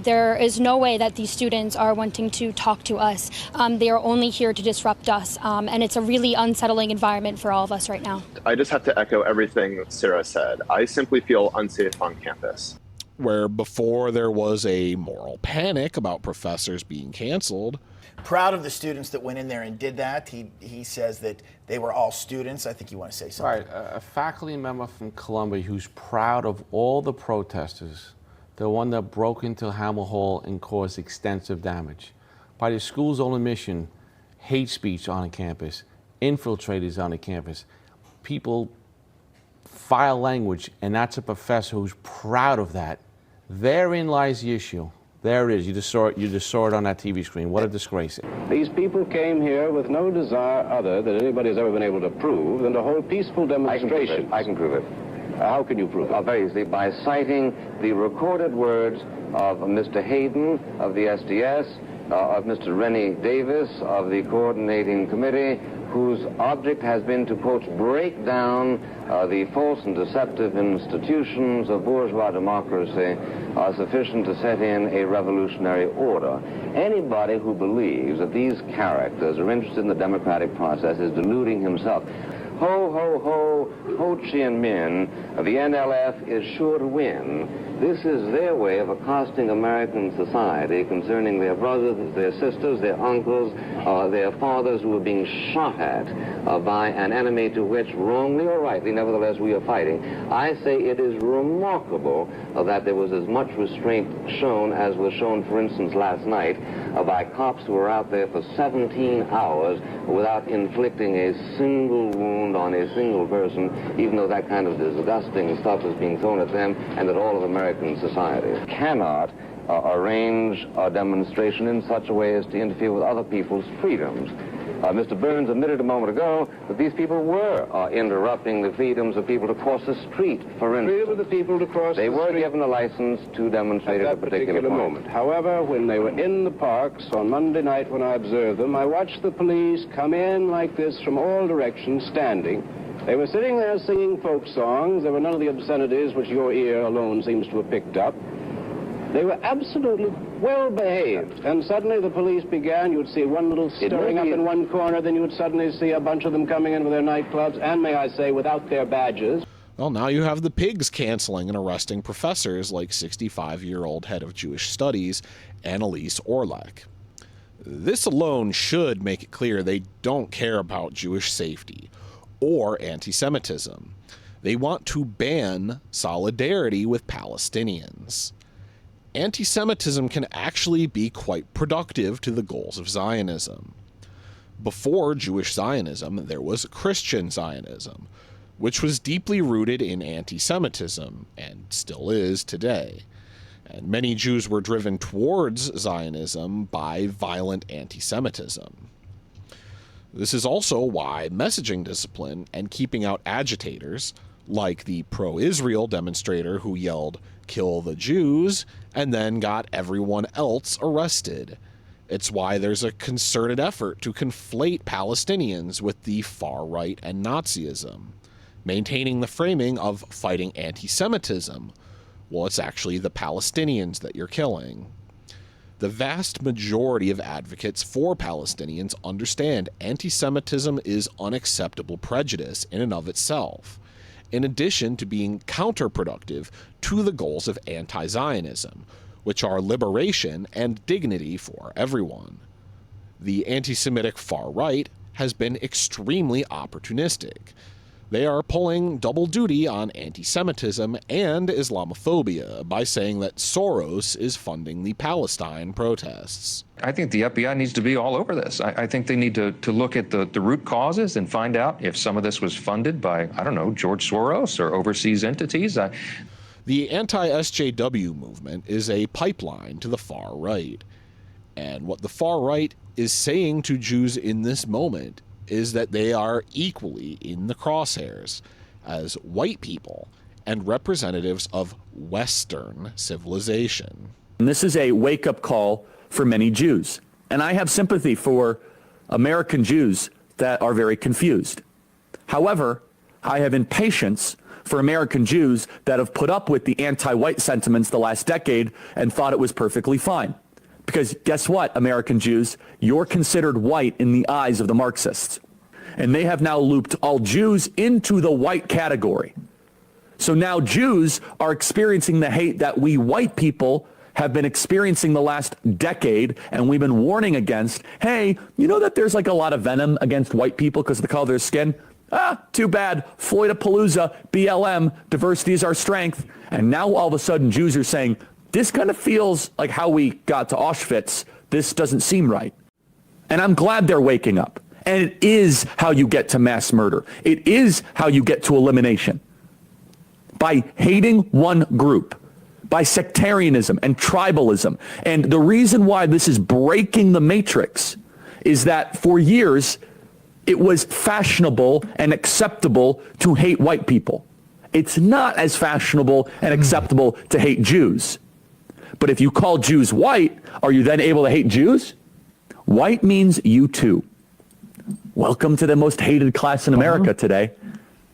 There is no way that these students are wanting to talk to us. They are only here to disrupt us. And it's a really unsettling environment for all of us right now. I just have to echo everything Sarah said. I simply feel unsafe on campus. Where before there was a moral panic about professors being canceled. Proud of the students that went in there and did that. He says that they were all students. I think you want to say something. Right, a faculty member from Columbia who's proud of all the protesters, the one that broke into Hamel Hall and caused extensive damage. By the school's own admission, hate speech on a campus, infiltrators on a campus, people foul language, and that's a professor who's proud of that. Therein lies the issue. There it is. You just saw it on that TV screen. What a disgrace. These people came here with no desire other that anybody has ever been able to prove than to hold peaceful demonstrations. I can prove it. How can you prove it? Very easily, by citing the recorded words of Mr. Hayden of the SDS, of Mr. Rennie Davis of the Coordinating Committee, whose object has been to, quote, break down the false and deceptive institutions of bourgeois democracy are sufficient to set in a revolutionary order. Anybody who believes that these characters are interested in the democratic process is deluding himself. Ho, ho, ho, Ho Chi Minh, the NLF is sure to win. This is their way of accosting American society concerning their brothers, their sisters, their uncles, their fathers who are being shot at by an enemy to which, wrongly or rightly, nevertheless, we are fighting. I say it is remarkable that there was as much restraint shown as was shown, for instance, last night by cops who were out there for 17 hours without inflicting a single wound on a single person, even though that kind of disgusting stuff is being thrown at them and at all of American society. Cannot arrange a demonstration in such a way as to interfere with other people's freedoms. Mr. Burns admitted a moment ago that these people were interrupting the freedoms of people to cross the street, for instance. Freedom of the people to cross the street. They were given a license to demonstrate at a particular moment. However, when they were in the parks on Monday night when I observed them, I watched the police come in like this from all directions, standing. They were sitting there singing folk songs. There were none of the obscenities which your ear alone seems to have picked up. They were absolutely well behaved. And suddenly the police began. You'd see one little stirring up in one corner, then you would suddenly see a bunch of them coming in with their nightclubs, and may I say, without their badges. Well, now you have the pigs canceling and arresting professors like 65-year-old head of Jewish studies, Annalise Orlek. This alone should make it clear they don't care about Jewish safety or anti-Semitism. They want to ban solidarity with Palestinians. Anti-Semitism can actually be quite productive to the goals of Zionism. Before Jewish Zionism, there was Christian Zionism, which was deeply rooted in anti-Semitism, and still is today. And many Jews were driven towards Zionism by violent anti-Semitism. This is also why messaging discipline and keeping out agitators, like the pro-Israel demonstrator who yelled, "Kill the Jews," and then got everyone else arrested. It's why there's a concerted effort to conflate Palestinians with the far right and Nazism, maintaining the framing of fighting anti-Semitism. Well, it's actually the Palestinians that you're killing. The vast majority of advocates for Palestinians understand anti-Semitism is unacceptable prejudice in and of itself, in addition to being counterproductive to the goals of anti-Zionism, which are liberation and dignity for everyone. The anti-Semitic far right has been extremely opportunistic. They are pulling double duty on anti-Semitism and Islamophobia by saying that Soros is funding the Palestine protests. I think the FBI needs to be all over this. I think they need to look at the root causes and find out if some of this was funded by, I don't know, George Soros or overseas entities. The anti-SJW movement is a pipeline to the far right. And what the far right is saying to Jews in this moment is that they are equally in the crosshairs as white people and representatives of Western civilization. And this is a wake-up call for many Jews. And I have sympathy for American Jews that are very confused. However, I have impatience for American Jews that have put up with the anti-white sentiments the last decade and thought it was perfectly fine. Because guess what, American Jews? You're considered white in the eyes of the Marxists. And they have now looped all Jews into the white category. So now Jews are experiencing the hate that we white people have been experiencing the last decade, and we've been warning against. Hey, you know that there's like a lot of venom against white people because of the color of their skin? Too bad. Floydapalooza, BLM, diversity is our strength. And now all of a sudden Jews are saying, this kind of feels like how we got to Auschwitz. This doesn't seem right. And I'm glad they're waking up. And it is how you get to mass murder. It is how you get to elimination. By hating one group, by sectarianism and tribalism. And the reason why this is breaking the matrix is that for years, it was fashionable and acceptable to hate white people. It's not as fashionable and acceptable to hate Jews. But if you call Jews white, are you then able to hate Jews? White means you too. welcome to the most hated class in America today.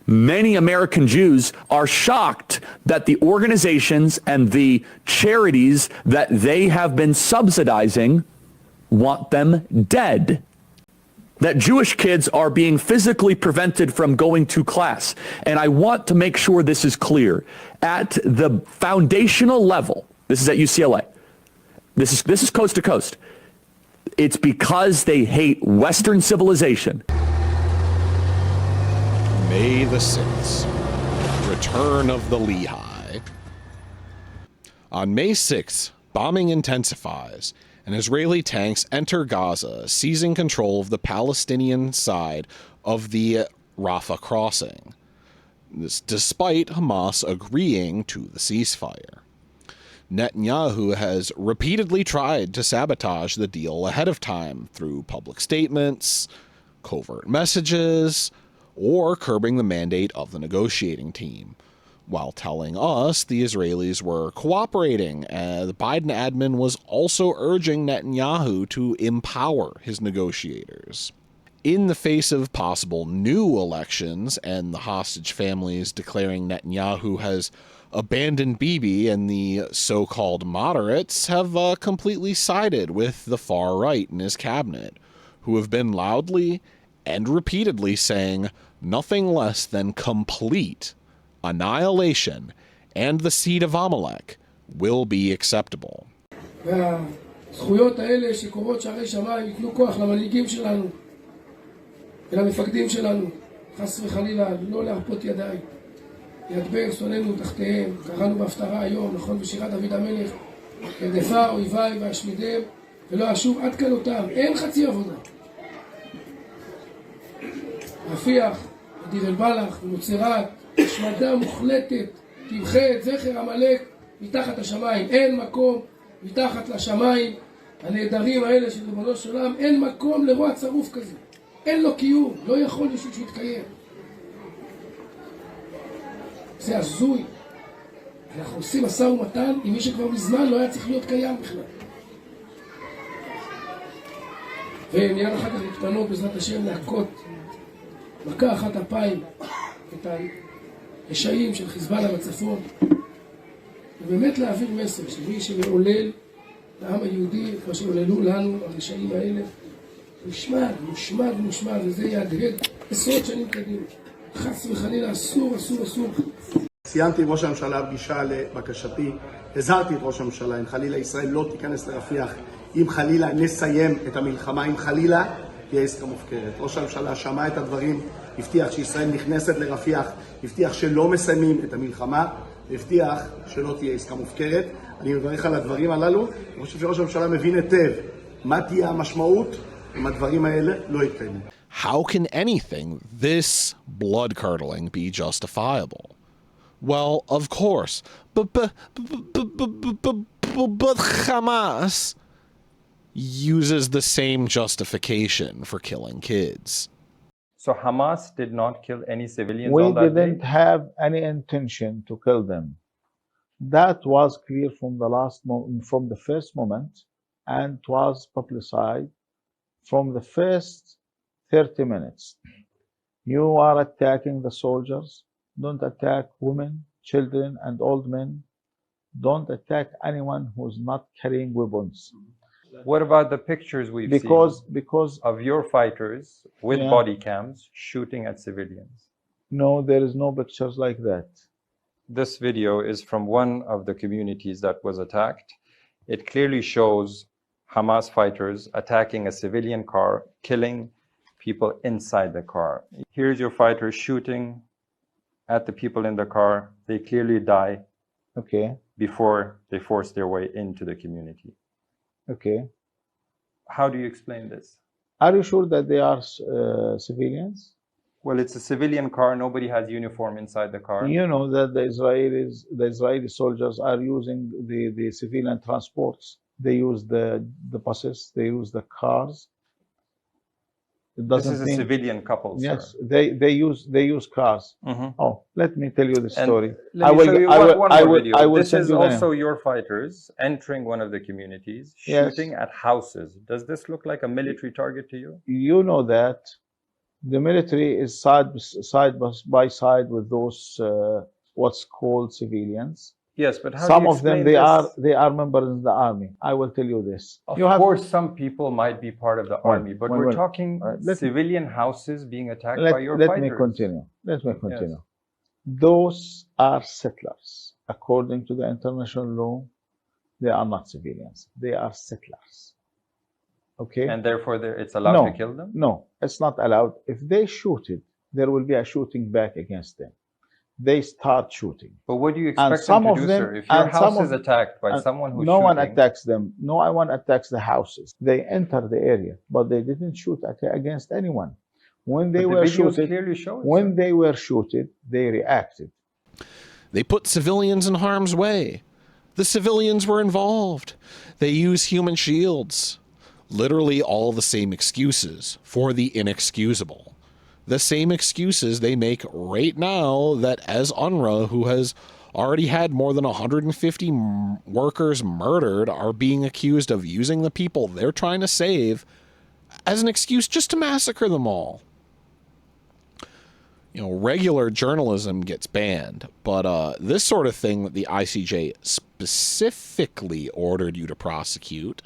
Many American Jews are shocked that the organizations and the charities that they have been subsidizing want them dead. That Jewish kids are being physically prevented from going to class. And I want to make sure this is clear. At the foundational level, this is at UCLA, this is coast to coast, it's because they hate Western civilization. May the 6th, return of the Lehigh. On May 6th, bombing intensifies, and Israeli tanks enter Gaza, seizing control of the Palestinian side of the Rafah crossing. This despite Hamas agreeing to the ceasefire. Netanyahu has repeatedly tried to sabotage the deal ahead of time through public statements, covert messages, or curbing the mandate of the negotiating team, while telling us the Israelis were cooperating. The Biden admin was also urging Netanyahu to empower his negotiators. In the face of possible new elections and the hostage families declaring Netanyahu has abandoned Bibi, and the so-called moderates have completely sided with the far right in his cabinet, who have been loudly and repeatedly saying nothing less than complete annihilation and the seed of Amalek will be acceptable. והזכויות האלה שקורות שערי שמיים ייתנו כוח למנהיגים שלנו ולמפקדים שלנו, חס וחלילה, לא להרפות ידיים. ידבר שונאינו תחתיהם, קראנו בהפטרה היום, נכון, בשירת דוד המלך, ירדפה אויביי ואשמידם ולא אשוב עד כלותם, אין חצי עבודה. רפיח, דיר אל בלח ונוצרת, השמדה מוחלטת, תמחה את זכר עמלק מתחת השמיים, אין מקום מתחת לשמיים, הנהדרים האלה של ריבונו של עולם, אין מקום לרוע צרוף כזה, אין לו קיום, לא יכול להיות שיתקיים. זה הזוי. אנחנו עושים משא ומתן עם מי שכבר מזמן לא היה צריך להיות קיים בכלל. ומיד אחר כך להתפנות בעזרת השם להכות מכה אחת אפיים את הרשעים של חיזבאללה בצפון, ובאמת להעביר מסר שמי שמעולל לעם היהודי כמו שעוללו לנו הרשעים האלה נשמד, מושמד, מושמד, וזה יהדהד עשרות שנים קדימה. חס וחלילה, אסור, אסור, אסור. ציינתי עם ראש הממשלה פגישה לבקשתי, הזהרתי את ראש הממשלה, אם חלילה ישראל לא תיכנס לרפיח, אם חלילה נסיים את המלחמה, אם חלילה תהיה עסקה מופקרת. ראש הממשלה שמע את הדברים, הבטיח שישראל נכנסת לרפיח, הבטיח שלא מסיימים את המלחמה, הבטיח שלא תהיה עסקה מופקרת. אני מברך על הדברים הללו, אני חושב שראש הממשלה מבין היטב מה תהיה המשמעות אם הדברים האלה לא יתקיימו. How can anything this blood-curdling be justifiable? Well, of course, but Hamas uses the same justification for killing kids. So Hamas did not kill any civilians on that day? We didn't have any intention to kill them. That was clear from from the first moment, and was publicized from the first 30 minutes. You are attacking the soldiers. Don't attack women, children, and old men. Don't attack anyone who's not carrying weapons. What about the pictures we've seen of your fighters with body cams shooting at civilians? No, there is no pictures like that. This video is from one of the communities that was attacked. It clearly shows Hamas fighters attacking a civilian car, killing people inside the car. Here's your fighters shooting at the people in the car. They clearly die before they force their way into the community. Okay. How do you explain this? Are you sure that they are civilians? Well, it's a civilian car. Nobody has uniform inside the car. You know that the Israeli soldiers are using the civilian transports. They use the buses. They use the cars. This is a civilian couple, yes, sir. they use cars. Oh, let me tell you the story. Let me show you one more video. This is you also your fighters entering one of the communities, shooting at houses. Does this look like a military target to you? You know that The military is side by side with those what's called civilians. Yes, but how some do you of them explain they are members in the army. I will tell you this. Of course, some people might be part of the army, but we're talking civilian houses being attacked by your fighters. Let me continue. Yes. Those are settlers. According to the international law, they are not civilians. They are settlers. Okay? And therefore, it's allowed to kill them? No, it's not allowed. If they shoot it, there will be a shooting back against them. They start shooting. But what do you expect them to do, sir? If your house is attacked by someone who's no shooting... one attacks them. No one attacks the houses. They enter the area, but they didn't shoot against anyone. When they were shooted, they reacted. They put civilians in harm's way. The civilians were involved. They use human shields. Literally all the same excuses for the inexcusable. The same excuses they make right now that as UNRWA, who has already had more than 150 workers murdered, are being accused of using the people they're trying to save as an excuse just to massacre them all. You know, regular journalism gets banned, but this sort of thing that the ICJ specifically ordered you to prosecute,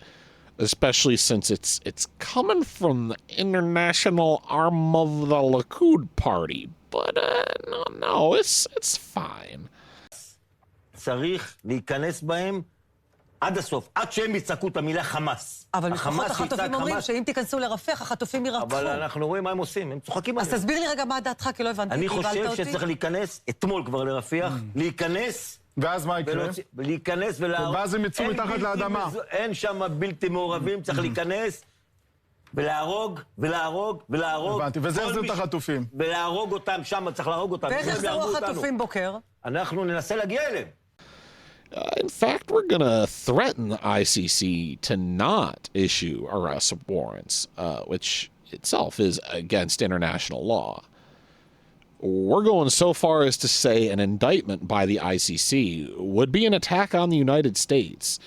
especially since it's coming from the international arm of the Likud party. But no, it's fine. צריך להיכנס בהם עד הסוף, עד שהם יצעקו את המילה חמאס. אבל משפחות החטופים אומרים שאם תיכנסו לרפיח, החטופים ירצחו. אבל אנחנו רואים מה הם עושים, הם צוחקים עליהם. אז תסביר לי רגע מה דעתך, כי לא הבנתי. אני חושב שצריך להיכנס, אתמול כבר לרפיח, להיכנס... ואז מה יקרה? להיכנס ולהרוג. ואז הם יצאו מתחת לאדמה. אין שם בלתי מעורבים, צריך להיכנס ולהרוג, ולהרוג, ולהרוג. הבנתי, וזה יחזיר את החטופים. ולהרוג אותם שם, צריך להרוג אותם. ואיך יחזרו החטופים בוקר? אנחנו ננסה להגיע אליהם. In fact, we're going to threaten the ICC to not issue arrest warrants, which itself is against international law. We're going so far as to say an indictment by the ICC would be an attack on the United States.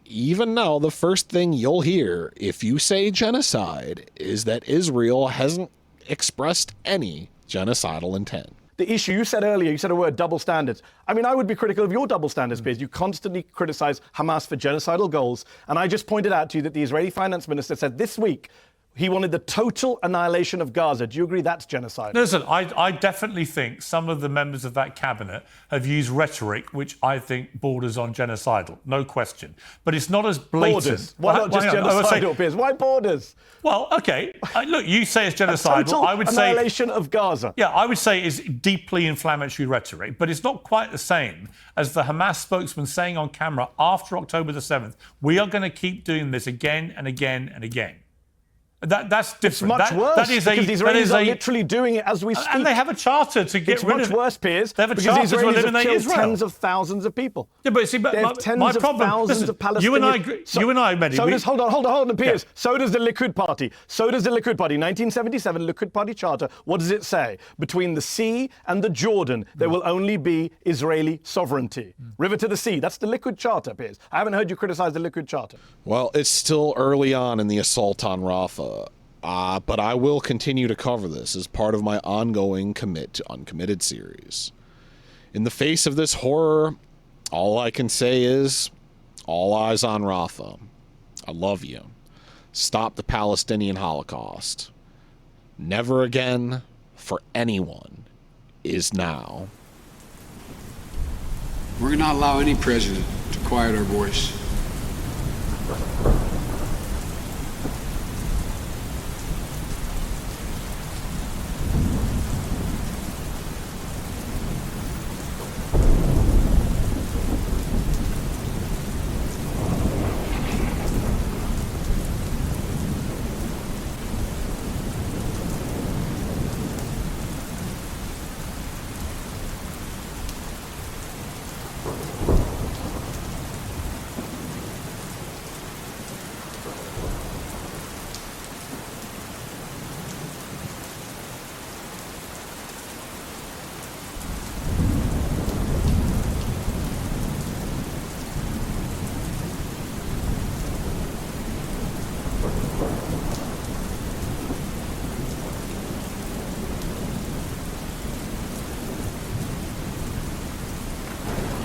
Even now, the first thing you'll hear if you say genocide is that Israel hasn't expressed any genocidal intent. The issue, you said earlier, you said a word, double standards. I mean, I would be critical of your double standards, Piers. You constantly criticize Hamas for genocidal goals. And I just pointed out to you that the Israeli finance minister said this week he wanted the total annihilation of Gaza. Do you agree that's genocide? Listen, I definitely think some of the members of that cabinet have used rhetoric which I think borders on genocidal, no question. But it's not as blatant. Borders. Why not just genocidal, Piers? Why borders? Well, OK. Look, you say it's genocidal. Total I would say annihilation of Gaza. Yeah, I would say it's deeply inflammatory rhetoric, but it's not quite the same as the Hamas spokesman saying on camera after October the 7th, we are going to keep doing this again and again and again. That's different. It's much worse that is because the Israelis are literally doing it as we speak. And they have a charter to get rid of it. It's much worse, Piers, they have a because charter the Israelis to eliminate have killed Israel. tens of thousands of people. Yeah, but see, but my problem, thousands of Palestinians. You and I, Mehdi. So does, hold on, Piers. Yeah. So does the Likud party. 1977 Likud party charter. What does it say? Between the sea and the Jordan, there will only be Israeli sovereignty. River to the sea. That's the Likud charter, Piers. I haven't heard you criticize the Likud charter. Well, it's still early on in the assault on Rafah. But I will continue to cover this as part of my ongoing Commit to Uncommitted series. In the face of this horror, all I can say is, all eyes on Rafah. I love you. Stop the Palestinian Holocaust. Never again for anyone is now. We're going to not allow any president to quiet our voice.